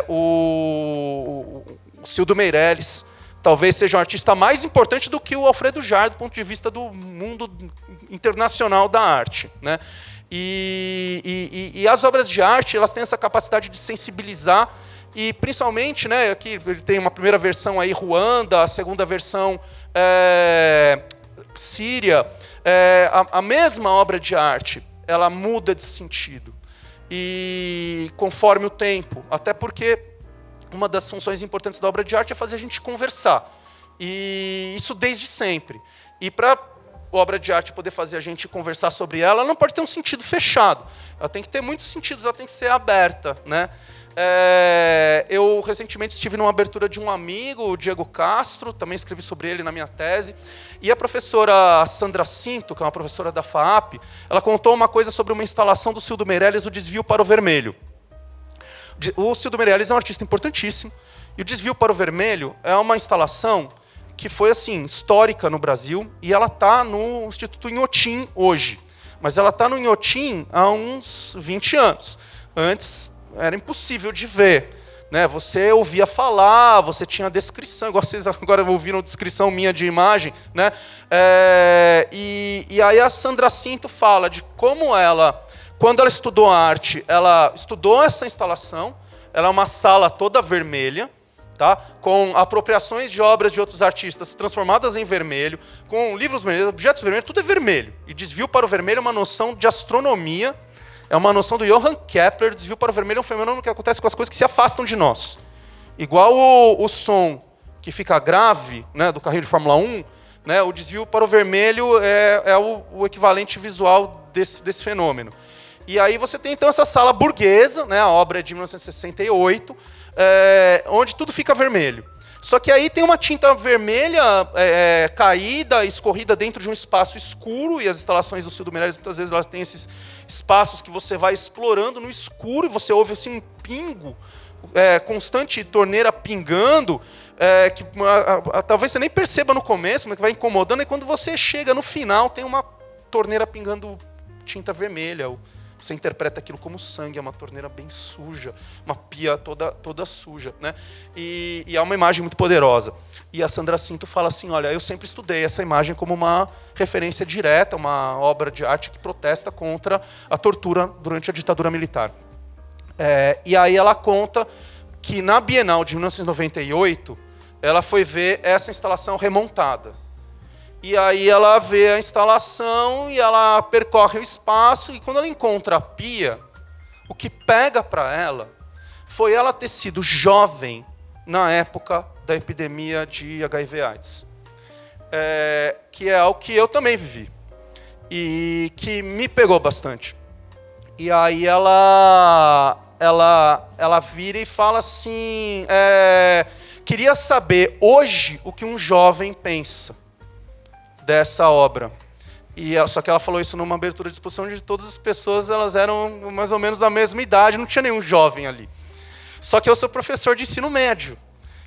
O Cildo Meirelles talvez seja um artista mais importante do que o Alfredo Jarre do ponto de vista do mundo internacional da arte, né? E as obras de arte, elas têm essa capacidade de sensibilizar e principalmente, né, aqui ele tem uma primeira versão aí Ruanda, a segunda versão Síria, a mesma obra de arte, ela muda de sentido e conforme o tempo, até porque uma das funções importantes da obra de arte é fazer a gente conversar, e isso desde sempre. E para obra de arte poder fazer a gente conversar sobre ela, ela não pode ter um sentido fechado. Ela tem que ter muitos sentidos, ela tem que ser aberta, né? Eu recentemente estive numa abertura de um amigo, o Diego Castro, também escrevi sobre ele na minha tese, e a professora Sandra Cinto, que é uma professora da FAAP, ela contou uma coisa sobre uma instalação do Cildo Meirelles, o Desvio para o Vermelho. O Cildo Meirelles é um artista importantíssimo, e o Desvio para o Vermelho é uma instalação que foi assim, histórica no Brasil, e ela está no Instituto Inhotim hoje. Mas ela está no Inhotim há uns 20 anos. Antes era impossível de ver. Né? Você ouvia falar, você tinha descrição, igual vocês agora ouviram descrição minha de imagem. Né? E aí a Sandra Cinto fala de como ela, quando ela estudou arte, ela estudou essa instalação, ela é uma sala toda vermelha, tá? Com apropriações de obras de outros artistas transformadas em vermelho, com livros vermelhos, objetos vermelhos, tudo é vermelho. E Desvio para o Vermelho é uma noção de astronomia, é uma noção do Johann Kepler. Desvio para o Vermelho é um fenômeno que acontece com as coisas que se afastam de nós. Igual o som que fica grave, né, do carrinho de Fórmula 1, né, o desvio para o vermelho é o equivalente visual desse fenômeno. E aí você tem, então, essa sala burguesa, né, a obra é de 1968, onde tudo fica vermelho. Só que aí tem uma tinta vermelha caída, escorrida dentro de um espaço escuro, e as instalações do Cildo Meireles, muitas vezes, elas têm esses espaços que você vai explorando no escuro, e você ouve assim, um pingo, constante, torneira pingando, que talvez você nem perceba no começo, mas que vai incomodando, e quando você chega no final, tem uma torneira pingando tinta vermelha. Você interpreta aquilo como sangue, é uma torneira bem suja, uma pia toda suja, né? E é uma imagem muito poderosa. E a Sandra Cinto fala assim, olha, eu sempre estudei essa imagem como uma referência direta, uma obra de arte que protesta contra a tortura durante a ditadura militar. E aí ela conta que na Bienal de 1998, ela foi ver essa instalação remontada. E aí ela vê a instalação e ela percorre o espaço, e quando ela encontra a pia, o que pega para ela foi ela ter sido jovem na época da epidemia de HIV/AIDS. Que é algo que eu também vivi e que me pegou bastante. E aí ela vira e fala assim, queria saber hoje o que um jovem pensa dessa obra. Só que ela falou isso numa abertura de exposição onde todas as pessoas elas eram mais ou menos da mesma idade, não tinha nenhum jovem ali. Só que eu sou professor de ensino médio.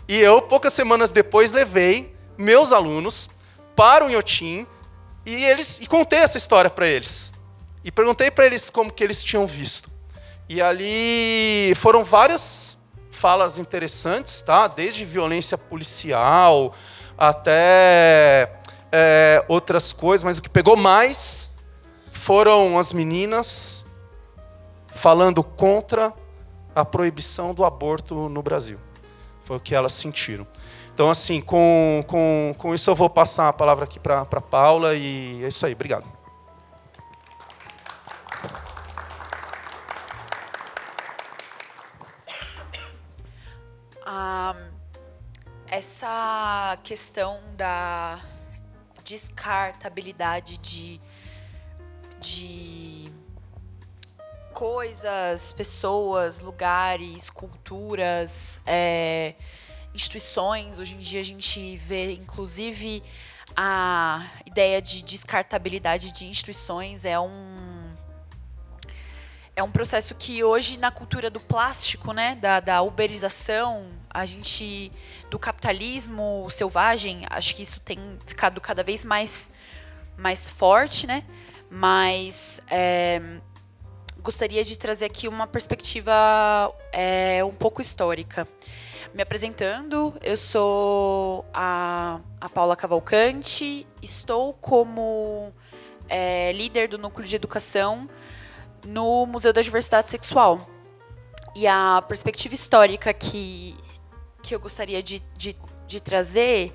E eu, poucas semanas depois, levei meus alunos para o Inhotim e contei essa história para eles. E perguntei para eles como que eles tinham visto. E ali foram várias falas interessantes, tá? Desde violência policial até outras coisas, mas o que pegou mais foram as meninas falando contra a proibição do aborto no Brasil. Foi o que elas sentiram. Então, assim, com isso eu vou passar a palavra aqui para a Paula, e é isso aí. Obrigado. Essa questão da descartabilidade de coisas, pessoas, lugares, culturas, instituições. Hoje em dia a gente vê, inclusive, a ideia de descartabilidade de instituições é um processo que hoje, na cultura do plástico, né, da uberização, do capitalismo selvagem, acho que isso tem ficado cada vez mais forte, né? Mas gostaria de trazer aqui uma perspectiva um pouco histórica. Me apresentando, eu sou a Paula Cavalcante, estou como líder do Núcleo de Educação no Museu da Diversidade Sexual. E a perspectiva histórica que eu gostaria de trazer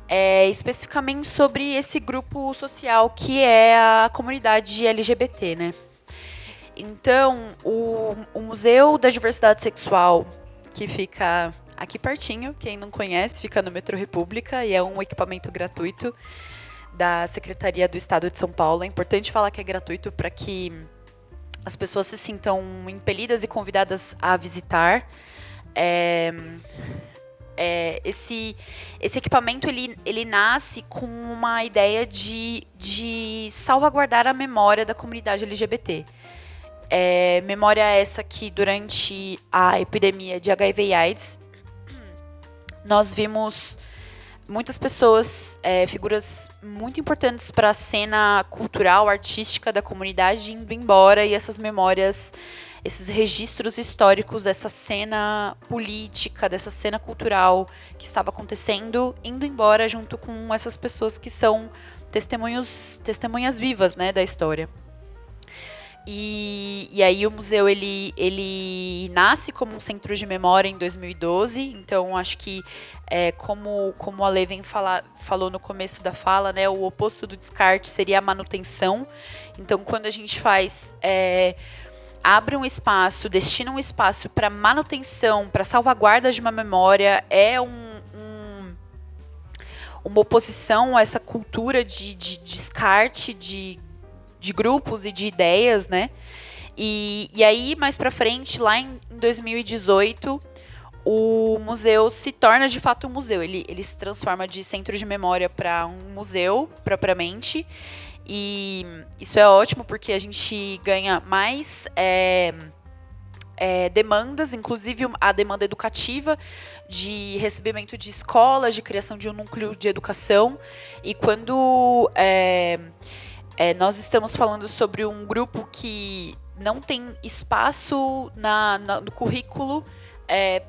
é especificamente sobre esse grupo social que é a comunidade LGBT, né? Então, o Museu da Diversidade Sexual, que fica aqui pertinho, quem não conhece, fica no Metrô República, e é um equipamento gratuito da Secretaria do Estado de São Paulo. É importante falar que é gratuito para que as pessoas se sintam impelidas e convidadas a visitar. Esse equipamento ele nasce com uma ideia de salvaguardar a memória da comunidade LGBT. Memória essa que, durante a epidemia de HIV e AIDS, nós vimos muitas pessoas, figuras muito importantes para a cena cultural, artística da comunidade indo embora, e essas memórias, esses registros históricos dessa cena política, dessa cena cultural que estava acontecendo, indo embora junto com essas pessoas que são testemunhas vivas, né, da história. E aí o museu ele nasce como um centro de memória em 2012, então acho que como a Lê falou no começo da fala, né, o oposto do descarte seria a manutenção. Então, quando a gente abre um espaço, destina um espaço para manutenção, para salvaguarda de uma memória, uma oposição a essa cultura de descarte de grupos e de ideias, né? E aí, mais pra frente, lá em 2018, o museu se torna de fato um museu. Ele se transforma de centro de memória para um museu, propriamente. E isso é ótimo, porque a gente ganha mais demandas, inclusive a demanda educativa, de recebimento de escolas, de criação de um núcleo de educação. E quando nós estamos falando sobre um grupo que não tem espaço no currículo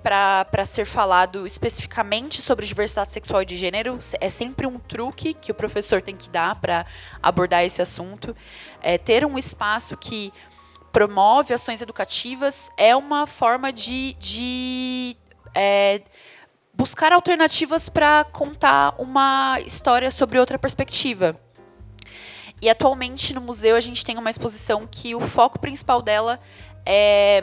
para ser falado especificamente sobre diversidade sexual e de gênero, é sempre um truque que o professor tem que dar para abordar esse assunto. Ter um espaço que promove ações educativas é uma forma de buscar alternativas para contar uma história sobre outra perspectiva. E atualmente no museu a gente tem uma exposição que o foco principal dela é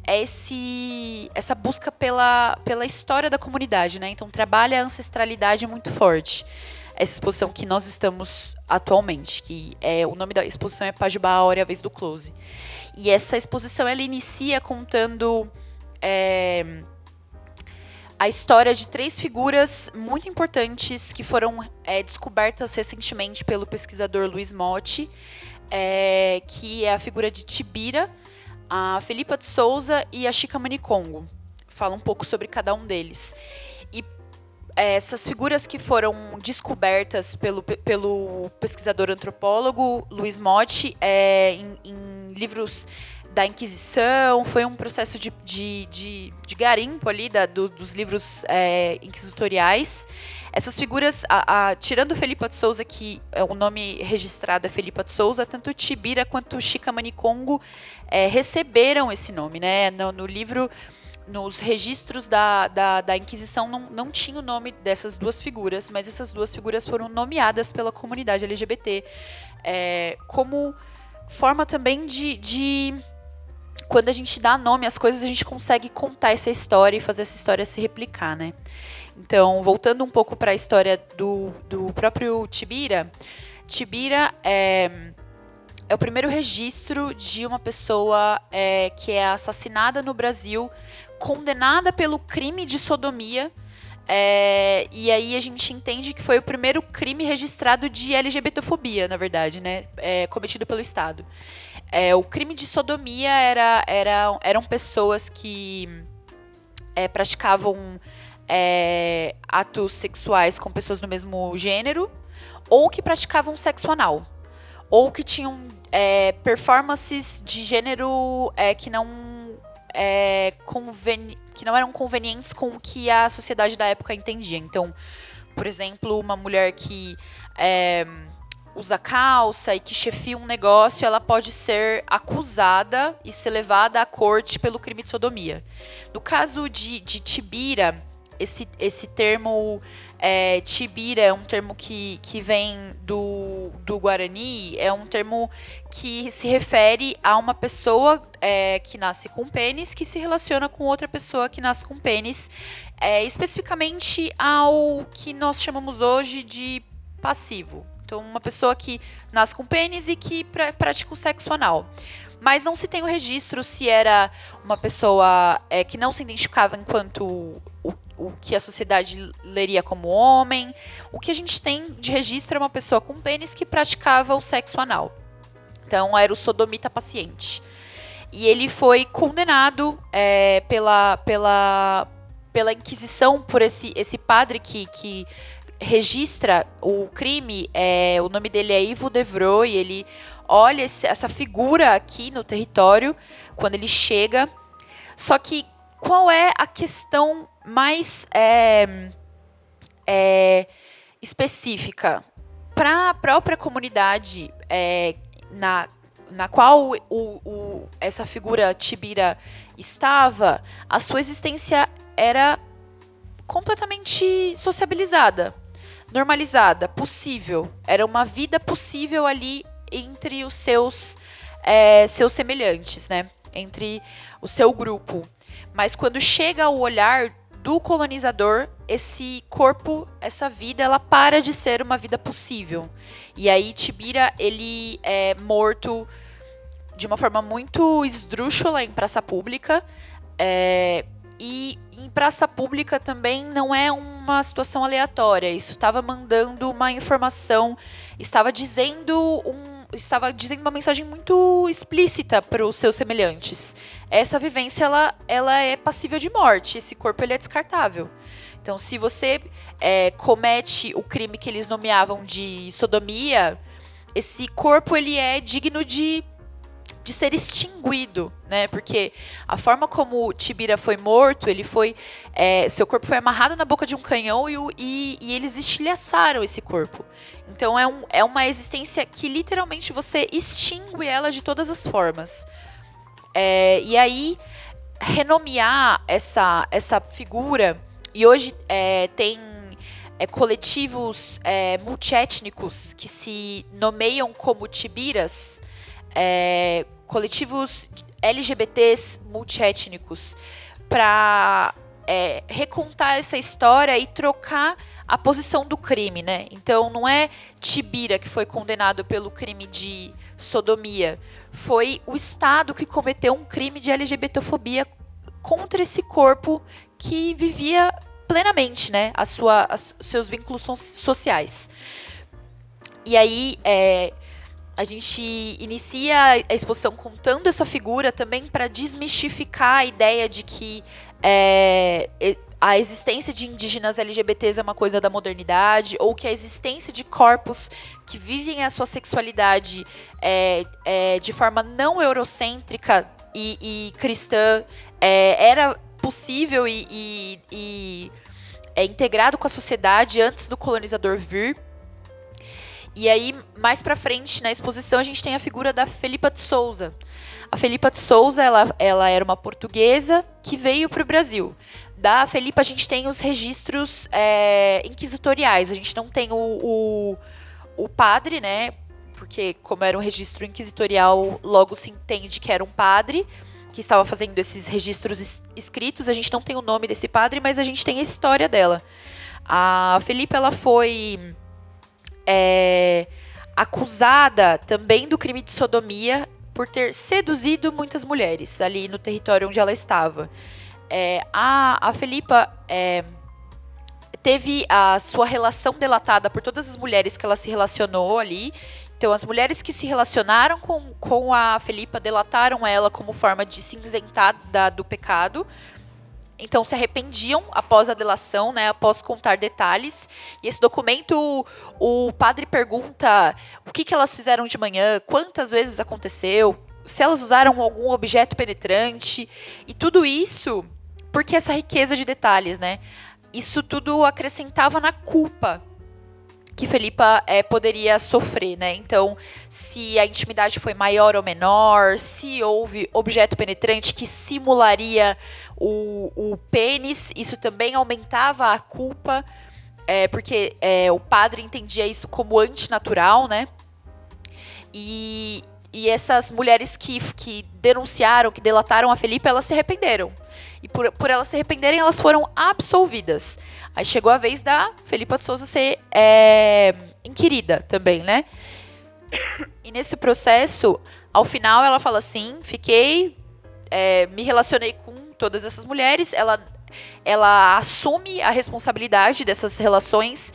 essa busca pela história da comunidade, né? Então trabalha a ancestralidade muito forte. Essa exposição que nós estamos atualmente, que o nome da exposição é Pajubá, a Hora e a Vez do Close. E essa exposição ela inicia contando a história de 3 figuras muito importantes que foram descobertas recentemente pelo pesquisador Luiz Motti, que é a figura de Tibira, a Felipa de Souza e a Chica Manicongo. Fala um pouco sobre cada um deles. E essas figuras que foram descobertas pelo pesquisador antropólogo Luiz Motti em livros da Inquisição, foi um processo de garimpo ali dos livros inquisitoriais. Essas figuras, tirando Felipa de Souza, que o nome registrado é Felipa de Souza, tanto Tibira quanto Chica Manicongo receberam esse nome, né? No livro, nos registros da Inquisição, não tinha o nome dessas 2 figuras, mas essas 2 figuras foram nomeadas pela comunidade LGBT como forma também de quando a gente dá nome às coisas, a gente consegue contar essa história e fazer essa história se replicar, né? Então, voltando um pouco para a história do próprio Tibira, Tibira é o primeiro registro de uma pessoa que é assassinada no Brasil, condenada pelo crime de sodomia, e aí a gente entende que foi o primeiro crime registrado de LGBTfobia, na verdade, né? Cometido pelo Estado. O crime de sodomia eram pessoas que praticavam atos sexuais com pessoas do mesmo gênero, ou que praticavam sexo anal, ou que tinham performances de gênero que não eram convenientes com o que a sociedade da época entendia. Então, por exemplo, uma mulher que usa calça e que chefia um negócio, ela pode ser acusada e ser levada à corte pelo crime de sodomia. No caso de Tibira, esse termo Tibira é um termo que vem do Guarani, é um termo que se refere a uma pessoa que nasce com pênis, que se relaciona com outra pessoa que nasce com pênis, especificamente ao que nós chamamos hoje de passivo. Então, uma pessoa que nasce com pênis e que pratica o sexo anal. Mas não se tem o registro se era uma pessoa que não se identificava enquanto o que a sociedade leria como homem. O que a gente tem de registro é uma pessoa com pênis que praticava o sexo anal. Então, era o sodomita paciente. E ele foi condenado pela Inquisição por esse padre que registra o crime. O nome dele é Ivo Devreux, e ele olha essa figura aqui no território quando ele chega. Só que qual é a questão mais específica? Para a própria comunidade na qual essa figura Tibira estava, a sua existência era completamente sociabilizada, normalizada, possível. Era uma vida possível ali entre os seus semelhantes, né? Entre o seu grupo. Mas quando chega o olhar do colonizador, esse corpo, essa vida, ela para de ser uma vida possível. E aí Tibira, ele é morto de uma forma muito esdrúxula em praça pública. E em praça pública também não é uma situação aleatória. Isso estava mandando uma informação, estava dizendo uma mensagem muito explícita para os seus semelhantes. Essa vivência ela é passível de morte. Esse corpo ele é descartável. Então, se você comete o crime que eles nomeavam de sodomia, esse corpo ele é digno de ser extinguido, né? Porque a forma como Tibira foi morto, seu corpo foi amarrado na boca de um canhão e eles estilhaçaram esse corpo. Então é uma existência que literalmente você extingue ela de todas as formas. E aí renomear essa figura, e hoje tem coletivos multiétnicos que se nomeiam como Tibiras, coletivos LGBTs multiétnicos, para recontar essa história e trocar a posição do crime, né? Então não é Tibira que foi condenado pelo crime de sodomia, foi o Estado que cometeu um crime de LGBTfobia contra esse corpo que vivia plenamente, né, seus vínculos sociais. E aí a gente inicia a exposição contando essa figura também para desmistificar a ideia de que a existência de indígenas LGBTs é uma coisa da modernidade, ou que a existência de corpos que vivem a sua sexualidade de forma não eurocêntrica e cristã era possível e integrado com a sociedade antes do colonizador vir. E aí, mais pra frente, na exposição, a gente tem a figura da Felipa de Souza. A Felipa de Souza, ela era uma portuguesa que veio para o Brasil. Da Felipa, a gente tem os registros inquisitoriais. A gente não tem o padre, né? Porque, como era um registro inquisitorial, logo se entende que era um padre que estava fazendo esses registros escritos. A gente não tem o nome desse padre, mas a gente tem a história dela. A Felipa, ela foi acusada também do crime de sodomia por ter seduzido muitas mulheres ali no território onde ela estava. A Felipa teve a sua relação delatada por todas as mulheres que ela se relacionou ali. Então, as mulheres que se relacionaram com a Felipa delataram ela como forma de se isentar do pecado. Então, se arrependiam após a delação, né, após contar detalhes. E esse documento, o padre pergunta o que elas fizeram de manhã, quantas vezes aconteceu, se elas usaram algum objeto penetrante. E tudo isso porque essa riqueza de detalhes, né? Isso tudo acrescentava na culpa que Felipa poderia sofrer, né? Então, se a intimidade foi maior ou menor, se houve objeto penetrante que simularia o pênis, isso também aumentava a culpa, porque o padre entendia isso como antinatural, né? E essas mulheres que denunciaram, que delataram a Felipa, elas se arrependeram. E por elas se arrependerem, elas foram absolvidas. Aí chegou a vez da Felipa de Souza ser inquirida também, né? E nesse processo, ao final, ela fala assim, me relacionei com todas essas mulheres, ela assume a responsabilidade dessas relações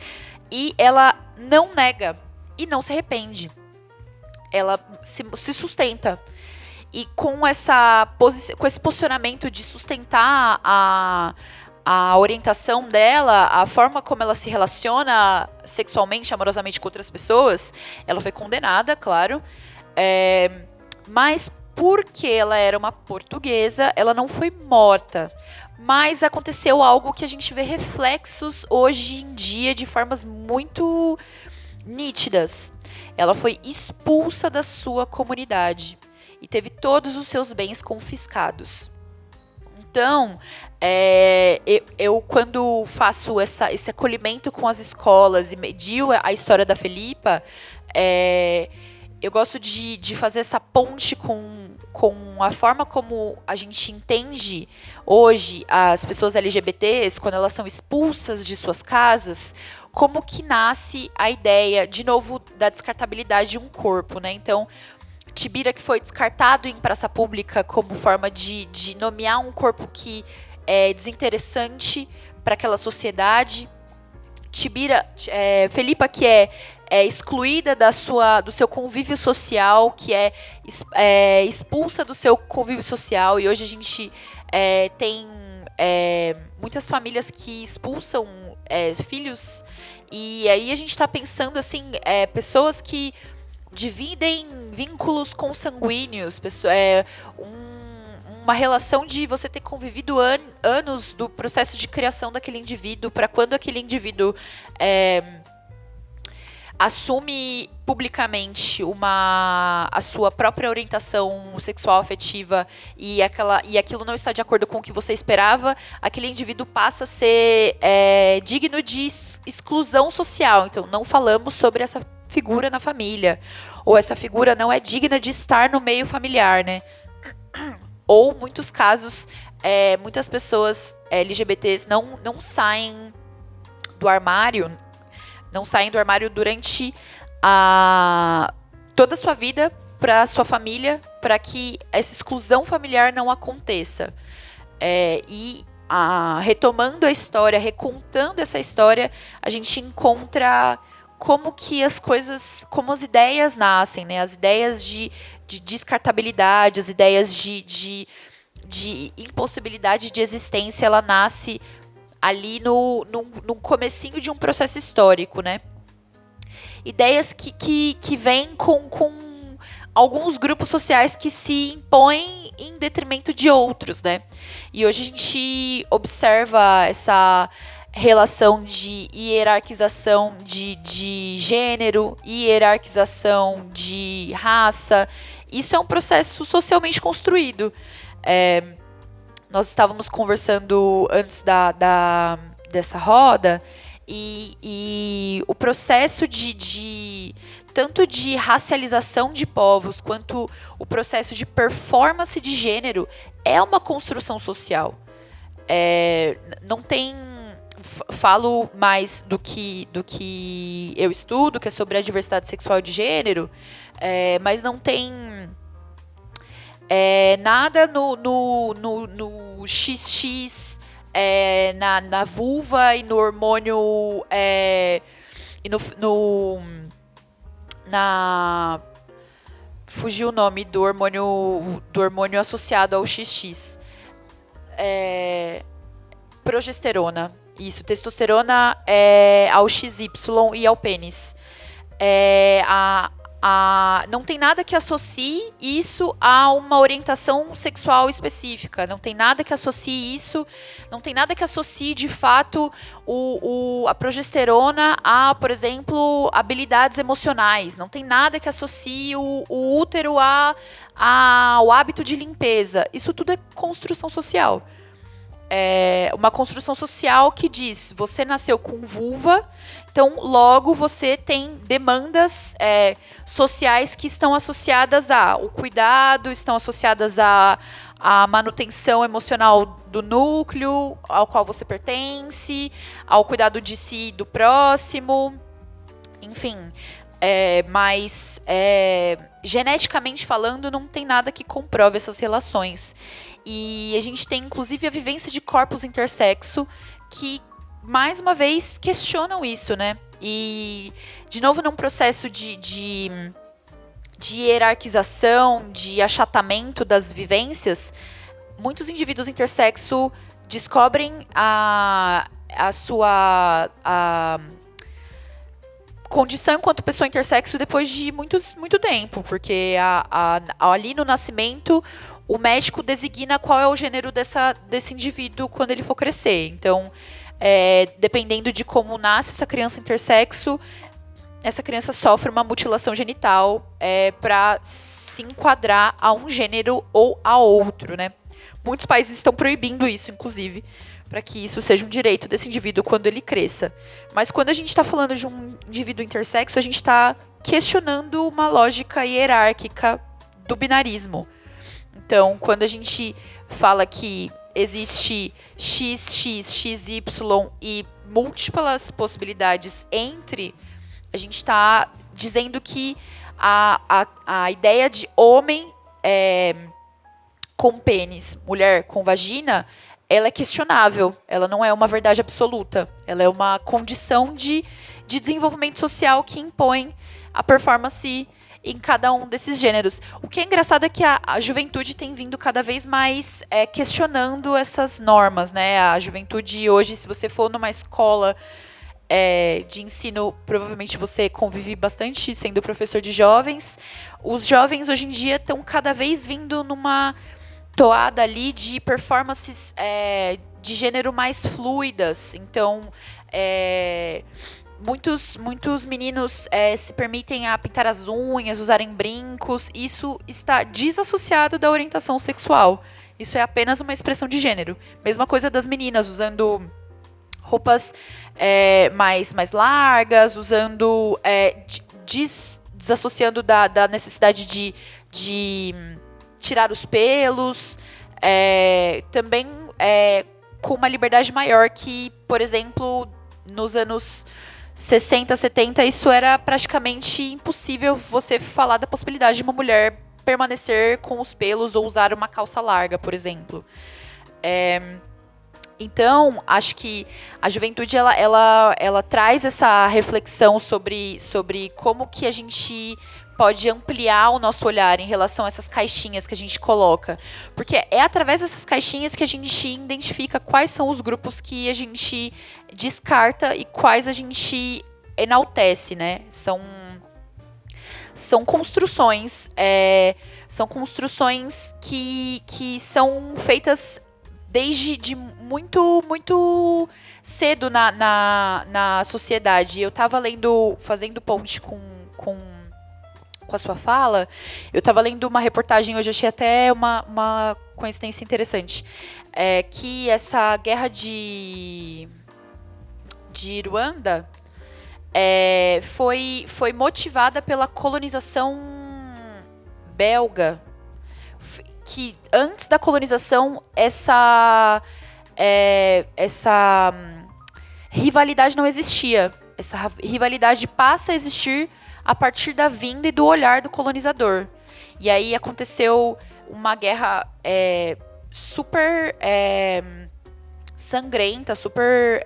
e ela não nega e não se arrepende. Ela se sustenta. E com esse posicionamento de sustentar a orientação dela, a forma como ela se relaciona sexualmente, amorosamente com outras pessoas, ela foi condenada, claro. Mas porque ela era uma portuguesa, ela não foi morta. Mas aconteceu algo que a gente vê reflexos hoje em dia de formas muito nítidas. Ela foi expulsa da sua comunidade e teve todos os seus bens confiscados. Então, eu quando faço esse acolhimento com as escolas e medio a história da Felipa, eu gosto de fazer essa ponte com a forma como a gente entende hoje as pessoas LGBTs, quando elas são expulsas de suas casas, como que nasce a ideia, de novo, da descartabilidade de um corpo, né? Então, Tibira, que foi descartado em praça pública como forma de nomear um corpo que é desinteressante para aquela sociedade. Tibira, Felipa, que é excluída do seu convívio social, que é expulsa do seu convívio social. E hoje a gente tem muitas famílias que expulsam filhos. E aí a gente está pensando assim, pessoas que dividem vínculos consanguíneos, uma relação de você ter convivido anos do processo de criação daquele indivíduo, para quando aquele indivíduo assume publicamente a sua própria orientação sexual afetiva e aquilo não está de acordo com o que você esperava, aquele indivíduo passa a ser digno de exclusão social. Então, não falamos sobre essa figura na família, ou essa figura não é digna de estar no meio familiar, né? Ou, muitos casos, muitas pessoas LGBTs não saem do armário, durante toda a sua vida para a sua família, para que essa exclusão familiar não aconteça. Retomando a história, recontando essa história, a gente encontra como que como as ideias nascem, né? As ideias de descartabilidade, as ideias de impossibilidade de existência, ela nasce ali no comecinho de um processo histórico, né? Ideias que vêm com alguns grupos sociais que se impõem em detrimento de outros, né? E hoje a gente observa essa relação de hierarquização de gênero, hierarquização de raça. Isso é um processo socialmente construído. Nós estávamos conversando antes dessa roda e o processo tanto de racialização de povos quanto o processo de performance de gênero é uma construção social. Não tem... Falo mais do que eu estudo, que é sobre a diversidade sexual e de gênero, mas não tem nada no XX, na vulva e no hormônio, fugiu o nome do hormônio associado ao XX. Progesterona. Isso, testosterona ao XY e ao pênis. Não tem nada que associe isso a uma orientação sexual específica. Não tem nada que associe isso. Não tem nada que associe, de fato, a progesterona a, por exemplo, habilidades emocionais. Não tem nada que associe o útero ao hábito de limpeza. Isso tudo é construção social. Uma construção social que diz: você nasceu com vulva, então logo você tem demandas sociais que estão associadas ao cuidado, estão associadas à manutenção emocional do núcleo ao qual você pertence, ao cuidado de si e do próximo, enfim. Mas geneticamente falando, não tem nada que comprove essas relações. E a gente tem, inclusive, a vivência de corpos intersexo que, mais uma vez, questionam isso, né? E, de novo, num processo de hierarquização, de achatamento das vivências, muitos indivíduos intersexo descobrem a sua condição enquanto pessoa intersexo depois de muito tempo, porque ali no nascimento o médico designa qual é o gênero desse indivíduo quando ele for crescer. Então, dependendo de como nasce essa criança intersexo, essa criança sofre uma mutilação genital para se enquadrar a um gênero ou a outro, né? Muitos países estão proibindo isso, inclusive, para que isso seja um direito desse indivíduo quando ele cresça. Mas quando a gente está falando de um indivíduo intersexo, a gente está questionando uma lógica hierárquica do binarismo. Então, quando a gente fala que existe XX, XY e múltiplas possibilidades entre, a gente está dizendo que a ideia de homem com pênis, mulher com vagina, ela é questionável. Ela não é uma verdade absoluta. Ela é uma condição de desenvolvimento social que impõe a performance em cada um desses gêneros. O que é engraçado é que a juventude tem vindo cada vez mais questionando essas normas, né? A juventude hoje, se você for numa escola de ensino, provavelmente você convive bastante sendo professor de jovens. Os jovens hoje em dia estão cada vez vindo numa toada ali de performances de gênero mais fluidas. Então, muitos meninos se permitem a pintar as unhas, usarem brincos. Isso está desassociado da orientação sexual. Isso é apenas uma expressão de gênero. Mesma coisa das meninas, usando roupas mais largas, usando desassociando da necessidade de tirar os pelos, também com uma liberdade maior que, por exemplo, nos anos 60, 70, isso era praticamente impossível você falar da possibilidade de uma mulher permanecer com os pelos ou usar uma calça larga, por exemplo. Então, acho que a juventude ela traz essa reflexão sobre como que a gente pode ampliar o nosso olhar em relação a essas caixinhas que a gente coloca. Porque é através dessas caixinhas que a gente identifica quais são os grupos que a gente descarta e quais a gente enaltece, né? São construções, que são feitas desde muito cedo na sociedade. Eu estava fazendo ponte com a sua fala, eu estava lendo uma reportagem hoje, achei até uma coincidência interessante, que essa guerra de Ruanda foi motivada pela colonização belga, que antes da colonização essa rivalidade não existia. Essa rivalidade passa a existir a partir da vinda e do olhar do colonizador. E aí aconteceu uma guerra super sangrenta, super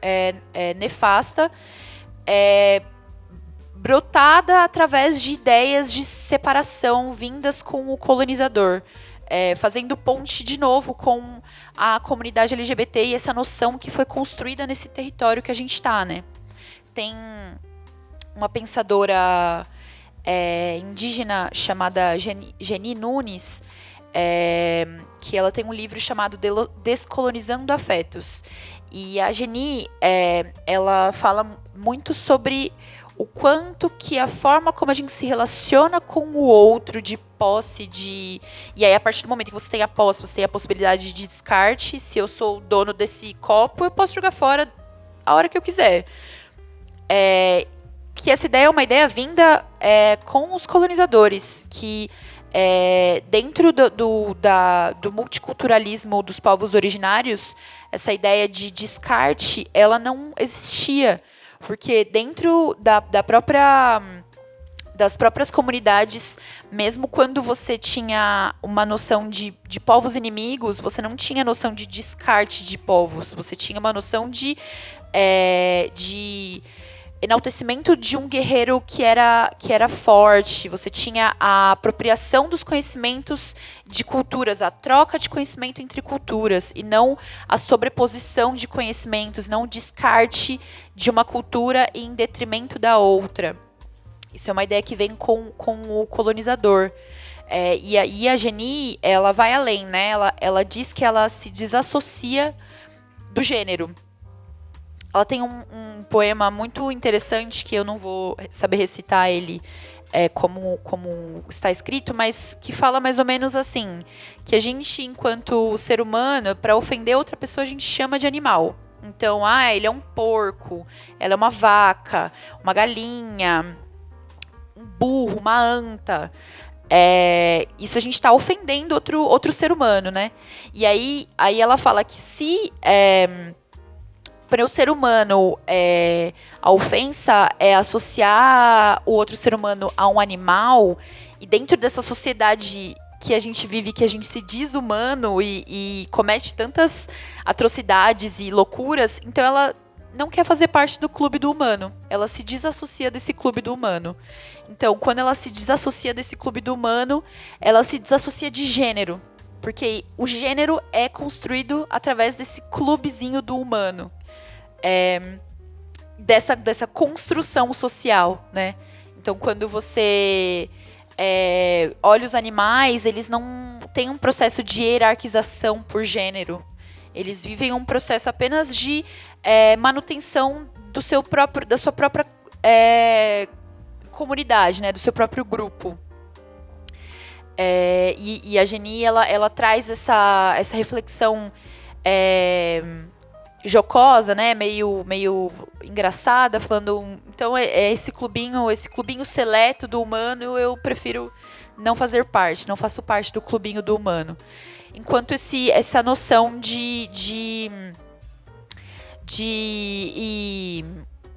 nefasta, brotada através de ideias de separação vindas com o colonizador, fazendo ponte de novo com a comunidade LGBT e essa noção que foi construída nesse território que a gente está, né? Tem uma pensadora indígena chamada Geni Nunes, que ela tem um livro chamado Descolonizando Afetos. E a Geni, ela fala muito sobre o quanto que a forma como a gente se relaciona com o outro, de posse, E aí, a partir do momento que você tem a posse, você tem a possibilidade de descarte. Se eu sou o dono desse copo, eu posso jogar fora a hora que eu quiser. Que essa ideia é uma ideia vinda com os colonizadores, que dentro do multiculturalismo dos povos originários, essa ideia de descarte, ela não existia, porque dentro das próprias comunidades, mesmo quando você tinha uma noção de povos inimigos, você não tinha noção de descarte de povos, você tinha uma noção de enaltecimento de um guerreiro que era forte. Você tinha a apropriação dos conhecimentos de culturas, a troca de conhecimento entre culturas, e não a sobreposição de conhecimentos, não o descarte de uma cultura em detrimento da outra. Isso é uma ideia que vem com o colonizador. E aí a Geni, ela vai além, né? Ela diz que ela se desassocia do gênero. Ela tem um poema muito interessante, que eu não vou saber recitar ele como está escrito, mas que fala mais ou menos assim, que a gente, enquanto ser humano, para ofender outra pessoa, a gente chama de animal. Então, ele é um porco, ela é uma vaca, uma galinha, um burro, uma anta. Isso a gente está ofendendo outro ser humano, né? E aí ela fala que se para o ser humano, a ofensa é associar o outro ser humano a um animal, e dentro dessa sociedade que a gente vive, que a gente se diz humano e comete tantas atrocidades e loucuras, então ela não quer fazer parte do clube do humano. Ela se desassocia desse clube do humano. Então, quando ela se desassocia desse clube do humano, ela se desassocia de gênero. Porque o gênero é construído através desse clubezinho do humano. Dessa construção social, né? Então, quando você olha os animais, eles não têm um processo de hierarquização por gênero. Eles vivem um processo apenas de manutenção da sua própria comunidade, né? Do seu próprio grupo. E a Geni, ela traz essa reflexão jocosa, né? Meio engraçada, falando... Então, esse clubinho seleto do humano, eu prefiro não fazer parte, não faço parte do clubinho do humano. Enquanto essa noção de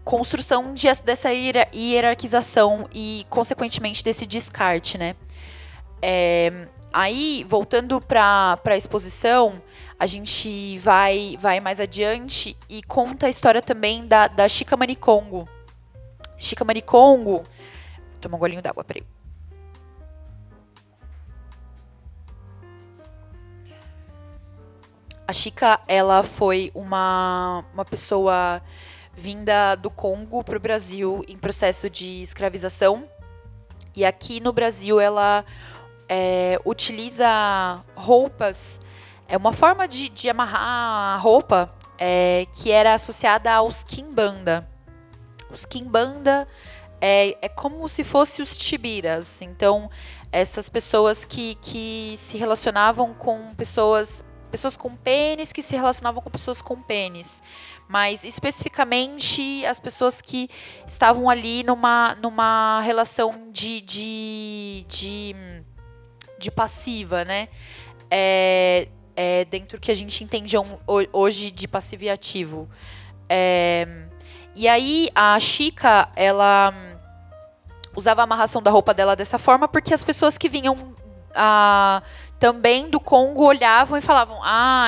construção dessa hierarquização e, consequentemente, desse descarte, né? Aí, voltando para a exposição, a gente vai mais adiante e conta a história também da Chica Maricongo. Chica Maricongo... Vou tomar um golinho d'água, peraí. A Chica, ela foi uma pessoa vinda do Congo para o Brasil em processo de escravização. E aqui no Brasil ela utiliza roupas, uma forma de amarrar a roupa que era associada aos quimbanda. Os quimbanda é como se fossem os tibiras. Então, essas pessoas que se relacionavam com pessoas com pênis que se relacionavam com pessoas com pênis. Mas, especificamente, as pessoas que estavam ali numa relação de passiva, né? Dentro do que a gente entende hoje de passivo e ativo. E aí, a Chica, ela usava a amarração da roupa dela dessa forma porque as pessoas que vinham também do Congo olhavam e falavam: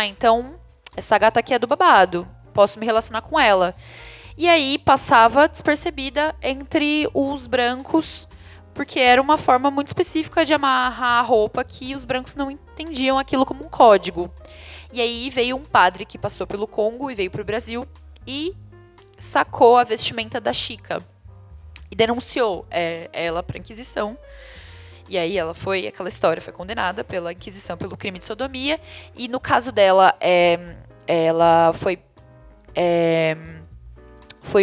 então essa gata aqui é do babado, posso me relacionar com ela. E aí passava despercebida entre os brancos, porque era uma forma muito específica de amarrar a roupa que os brancos não entendiam aquilo como um código. E aí veio um padre que passou pelo Congo e veio para o Brasil e sacou a vestimenta da Chica e denunciou ela para a Inquisição. E aí aquela história foi condenada pela Inquisição pelo crime de sodomia. E no caso dela, ela foi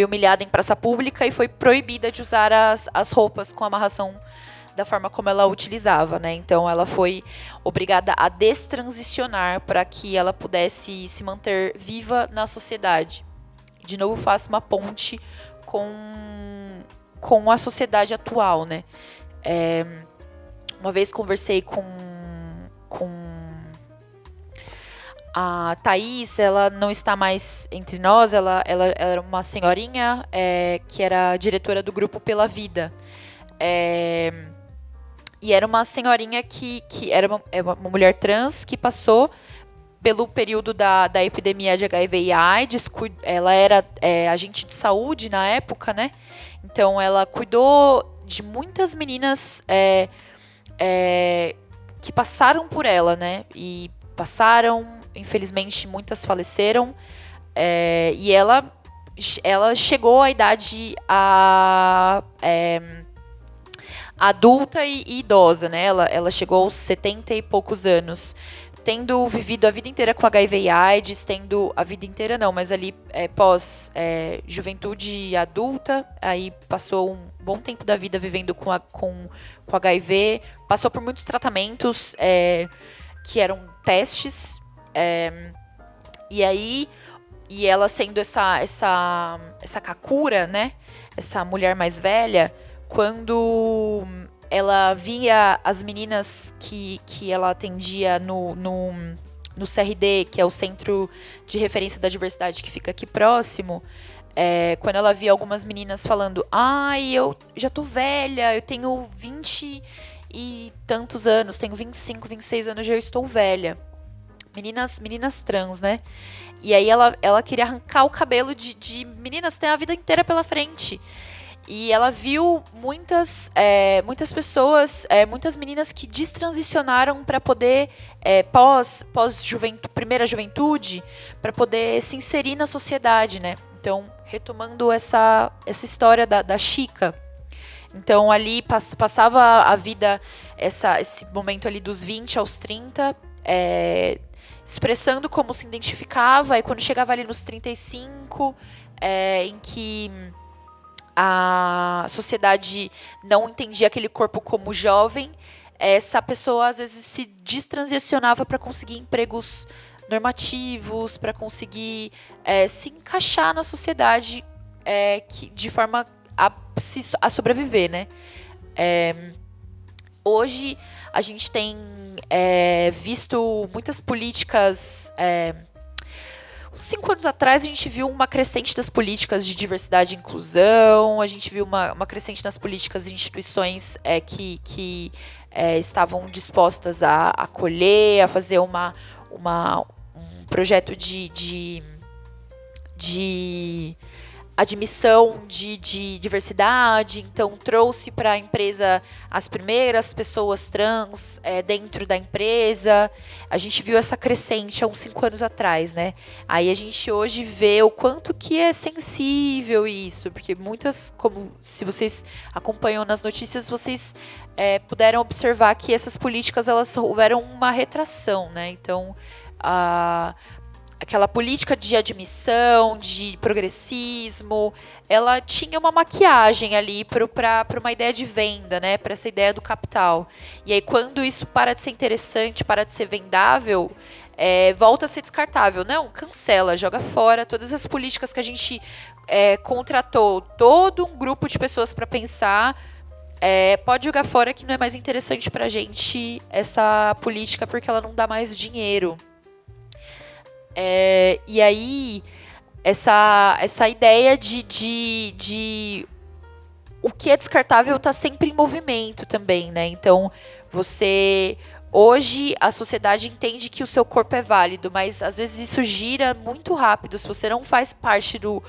humilhada em praça pública e foi proibida de usar as roupas com amarração da forma como ela utilizava, né? Então ela foi obrigada a destransicionar para que ela pudesse se manter viva na sociedade. De novo, faço uma ponte com a sociedade atual, né? Uma vez conversei com a Thaís, ela não está mais entre nós, ela era uma senhorinha que era diretora do grupo Pela Vida. E era uma senhorinha que era uma mulher trans que passou pelo período da epidemia de HIV e AIDS. Ela era agente de saúde na época, né? Então ela cuidou de muitas meninas que passaram por ela, né? E infelizmente, muitas faleceram. E ela chegou à idade adulta e idosa, né? Ela chegou aos 70 e poucos anos, tendo vivido a vida inteira com HIV e AIDS, tendo a vida inteira não, mas ali pós juventude adulta, aí passou um bom tempo da vida vivendo com HIV, passou por muitos tratamentos que eram testes, e ela sendo essa kakura, né, essa mulher mais velha, quando ela via as meninas que ela atendia no no CRD, que é o Centro de Referência da Diversidade que fica aqui próximo, quando ela via algumas meninas falando, ai, eu já tô velha, eu tenho 20 e tantos anos, tenho 25, 26 anos, já estou velha. Meninas trans, né? E aí ela queria arrancar o cabelo de meninas que têm a vida inteira pela frente. E ela viu muitas pessoas, muitas meninas que destransicionaram para poder, primeira juventude, para poder se inserir na sociedade, né? Então, retomando essa história da Chica. Então, ali passava a vida, esse momento ali dos 20 aos 30, expressando como se identificava, e quando chegava ali nos 35, em que a sociedade não entendia aquele corpo como jovem, essa pessoa às vezes se destransicionava para conseguir empregos normativos, para conseguir se encaixar na sociedade de forma a sobreviver, né? Hoje a gente tem visto muitas políticas. Uns 5 anos atrás a gente viu uma crescente das políticas de diversidade e inclusão, a gente viu uma crescente nas políticas de instituições que estavam dispostas a acolher, a fazer um projeto de admissão de diversidade, então trouxe para a empresa as primeiras pessoas trans dentro da empresa. A gente viu essa crescente há uns 5 anos atrás, né? Aí a gente hoje vê o quanto que é sensível isso, porque muitas, como se vocês acompanham nas notícias, vocês puderam observar que essas políticas, elas houveram uma retração, né? Então, aquela política de admissão, de progressismo, ela tinha uma maquiagem ali para uma ideia de venda, né? Para essa ideia do capital. E aí, quando isso para de ser interessante, para de ser vendável, volta a ser descartável. Não, cancela, joga fora todas as políticas que a gente contratou todo um grupo de pessoas para pensar. Pode jogar fora, que não é mais interessante para a gente essa política, porque ela não dá mais dinheiro. E aí, essa ideia de o que é descartável está sempre em movimento também, né? Então, hoje, a sociedade entende que o seu corpo é válido, mas às vezes isso gira muito rápido. Se você não faz parte do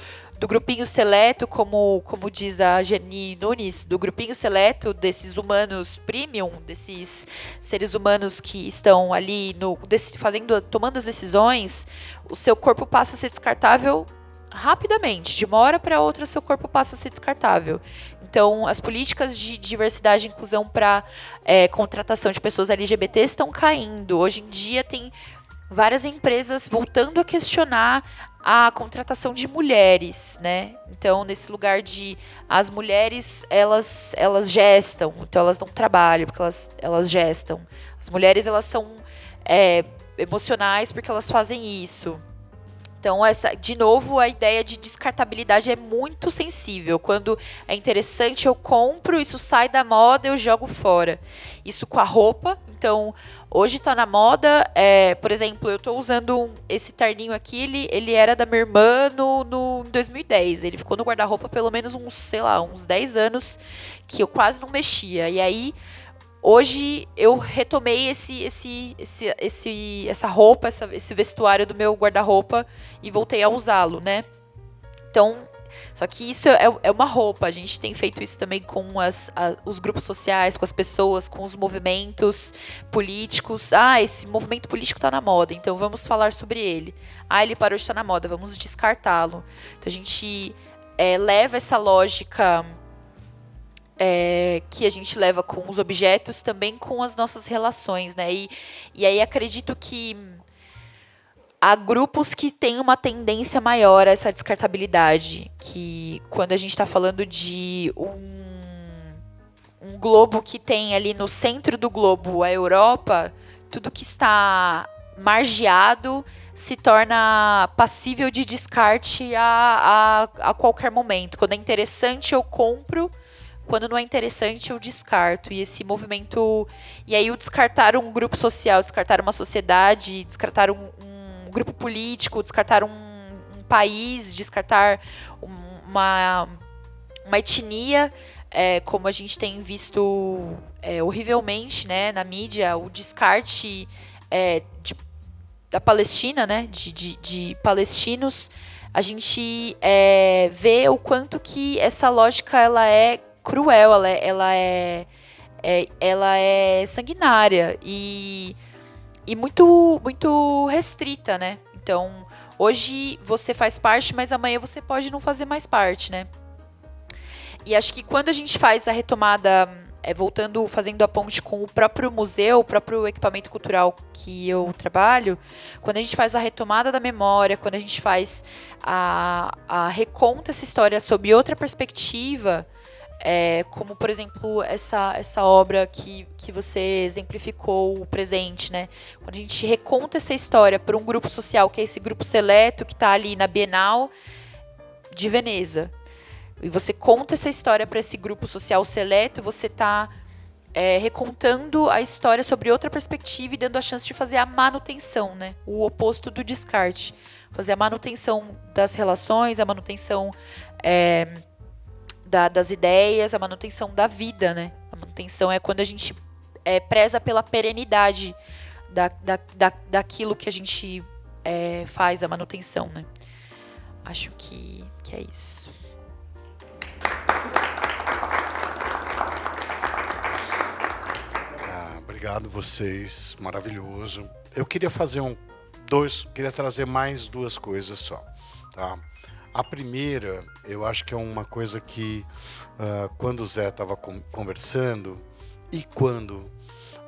grupinho seleto, como diz a Jenny Nunes, do grupinho seleto desses humanos premium, desses seres humanos que estão ali tomando as decisões, o seu corpo passa a ser descartável rapidamente. De uma hora para outra, seu corpo passa a ser descartável. Então, as políticas de diversidade e inclusão para contratação de pessoas LGBT estão caindo. Hoje em dia, tem várias empresas voltando a questionar a contratação de mulheres, né? Então, nesse lugar as mulheres, elas gestam, então elas não trabalham porque elas gestam. As mulheres, elas são emocionais porque elas fazem isso. Então, de novo, a ideia de descartabilidade é muito sensível. Quando é interessante, eu compro, isso sai da moda, eu jogo fora. Isso com a roupa. Então, hoje está na moda, por exemplo, eu estou usando esse terninho aqui, ele era da minha irmã em 2010. Ele ficou no guarda-roupa pelo menos uns 10 anos, que eu quase não mexia. E aí, hoje, eu retomei essa roupa, esse vestuário do meu guarda-roupa e voltei a usá-lo, né? Então, só que isso é uma roupa. A gente tem feito isso também com os grupos sociais, com as pessoas, com os movimentos políticos. Esse movimento político está na moda, então vamos falar sobre ele. Ele parou de estar na moda, vamos descartá-lo. Então a gente leva essa lógica que a gente leva com os objetos, também com as nossas relações, né? E aí acredito que há grupos que têm uma tendência maior a essa descartabilidade, que quando a gente está falando de um globo que tem ali no centro do globo a Europa, tudo que está margeado se torna passível de descarte a qualquer momento. Quando é interessante, eu compro. quando não é interessante, eu descarto. E esse movimento... E aí o descartar um grupo social, descartar uma sociedade, descartar um grupo político, descartar um país, descartar uma etnia, como a gente tem visto horrivelmente, né, na mídia, o descarte da Palestina, né, de palestinos. A gente vê o quanto que essa lógica ela é cruel, ela é sanguinária e muito, muito restrita, né? Então, hoje você faz parte, mas amanhã você pode não fazer mais parte, né? E acho que quando a gente faz a retomada, fazendo a ponte com o próprio museu, o próprio equipamento cultural que eu trabalho, quando a gente faz a retomada da memória, quando a gente faz reconta essa história sob outra perspectiva, como, por exemplo, essa obra que você exemplificou o presente, né? Quando a gente reconta essa história para um grupo social, que é esse grupo seleto que está ali na Bienal de Veneza, e você conta essa história para esse grupo social seleto, você está recontando a história sobre outra perspectiva e dando a chance de fazer a manutenção, né? O oposto do descarte. Fazer a manutenção das relações, a manutenção das ideias, a manutenção da vida, né? A manutenção é quando a gente preza pela perenidade daquilo que a gente faz, a manutenção, né? Acho que é isso. Obrigado vocês, maravilhoso. Eu queria queria trazer mais 2 coisas só, tá? A primeira, eu acho que é uma coisa que quando o Zé estava conversando e quando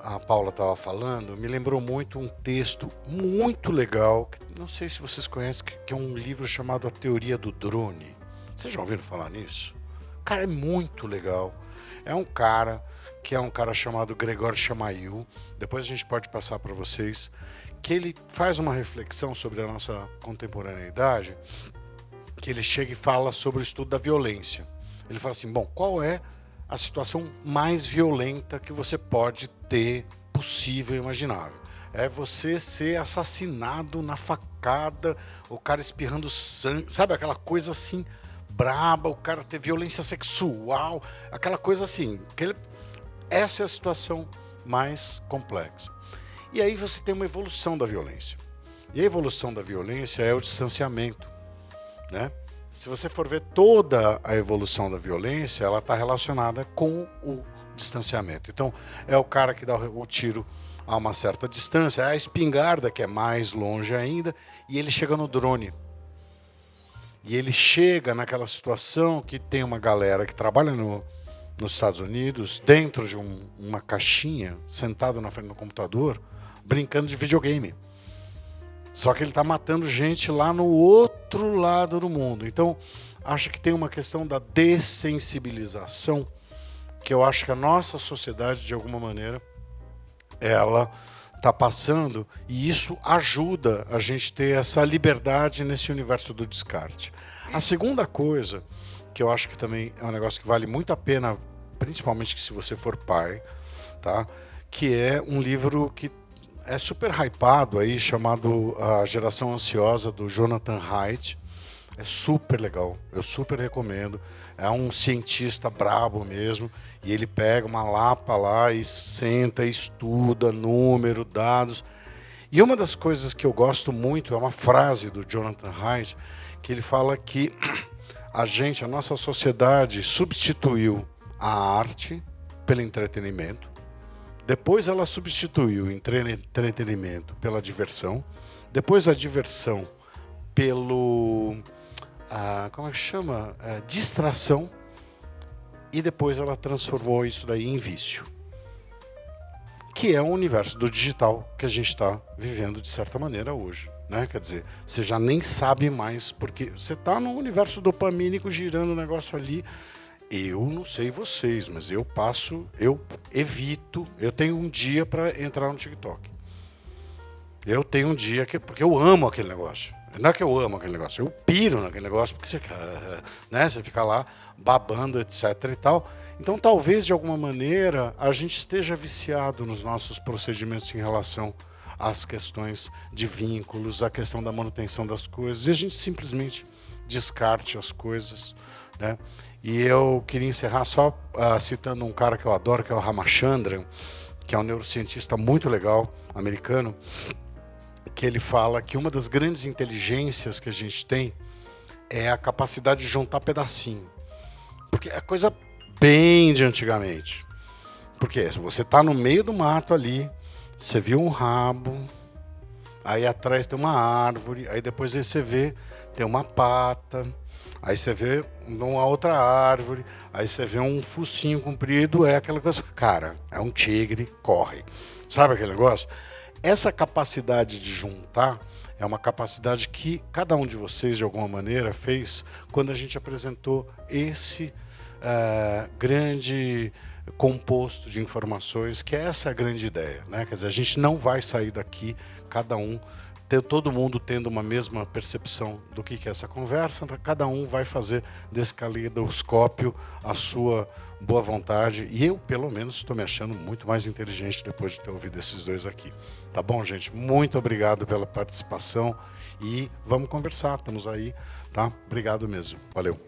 a Paula estava falando, me lembrou muito um texto muito legal, que não sei se vocês conhecem, que é um livro chamado A Teoria do Drone. Vocês já ouviram falar nisso? Cara, é muito legal. É um cara chamado Gregor Chamail, depois a gente pode passar para vocês, que ele faz uma reflexão sobre a nossa contemporaneidade, que ele chega e fala sobre o estudo da violência. Ele fala assim, bom, qual é a situação mais violenta que você pode ter, possível e imaginável? É você ser assassinado na facada, o cara espirrando sangue, sabe aquela coisa assim, braba, o cara ter violência sexual, aquela coisa assim, essa é a situação mais complexa. E aí você tem uma evolução da violência. E a evolução da violência é o distanciamento, né? Se você for ver toda a evolução da violência, ela está relacionada com o distanciamento. Então, é o cara que dá o tiro a uma certa distância, é a espingarda que é mais longe ainda, e ele chega no drone. E ele chega naquela situação que tem uma galera que trabalha nos Estados Unidos, dentro de uma caixinha, sentado na frente do computador, brincando de videogame. Só que ele está matando gente lá no outro lado do mundo. Então, acho que tem uma questão da dessensibilização, que eu acho que a nossa sociedade, de alguma maneira, ela está passando, e isso ajuda a gente ter essa liberdade nesse universo do descarte. A segunda coisa, que eu acho que também é um negócio que vale muito a pena, principalmente se você for pai, tá? Que é um livro que é super hypado aí, chamado A Geração Ansiosa, do Jonathan Haidt. É super legal, eu super recomendo. É um cientista brabo mesmo, e ele pega uma lapa lá e senta, estuda número, dados. E uma das coisas que eu gosto muito é uma frase do Jonathan Haidt, que ele fala que a nossa sociedade substituiu a arte pelo entretenimento, depois ela substituiu o entretenimento pela diversão, depois a diversão pelo como é que chama? Distração, e depois ela transformou isso daí em vício, que é o universo do digital que a gente está vivendo de certa maneira hoje, né? Quer dizer, você já nem sabe mais, porque você está no universo dopamínico girando o negócio ali. Eu não sei vocês, mas eu evito, eu tenho um dia para entrar no TikTok. Eu tenho um dia porque eu amo aquele negócio. Não é que eu amo aquele negócio, eu piro naquele negócio, porque você fica lá babando, etc. e tal. Então, talvez, de alguma maneira, a gente esteja viciado nos nossos procedimentos em relação às questões de vínculos, a questão da manutenção das coisas, e a gente simplesmente descarte as coisas, né? E eu queria encerrar só citando um cara que eu adoro, que é o Ramachandran, que é um neurocientista muito legal, americano, que ele fala que uma das grandes inteligências que a gente tem é a capacidade de juntar pedacinho. Porque é coisa bem de antigamente. Porque você está no meio do mato ali, você viu um rabo, aí atrás tem uma árvore, aí depois você vê, tem uma pata, aí você vê uma outra árvore, aí você vê um focinho comprido, é aquela coisa, cara, é um tigre, corre. Sabe aquele negócio? Essa capacidade de juntar é uma capacidade que cada um de vocês, de alguma maneira, fez quando a gente apresentou esse grande composto de informações, que essa é a grande ideia, né? Quer dizer, a gente não vai sair daqui, cada um, todo mundo tendo uma mesma percepção do que é essa conversa, cada um vai fazer desse caleidoscópio a sua boa vontade, e eu, pelo menos, estou me achando muito mais inteligente depois de ter ouvido esses dois aqui. Tá bom, gente? Muito obrigado pela participação e vamos conversar, estamos aí, tá? Obrigado mesmo. Valeu.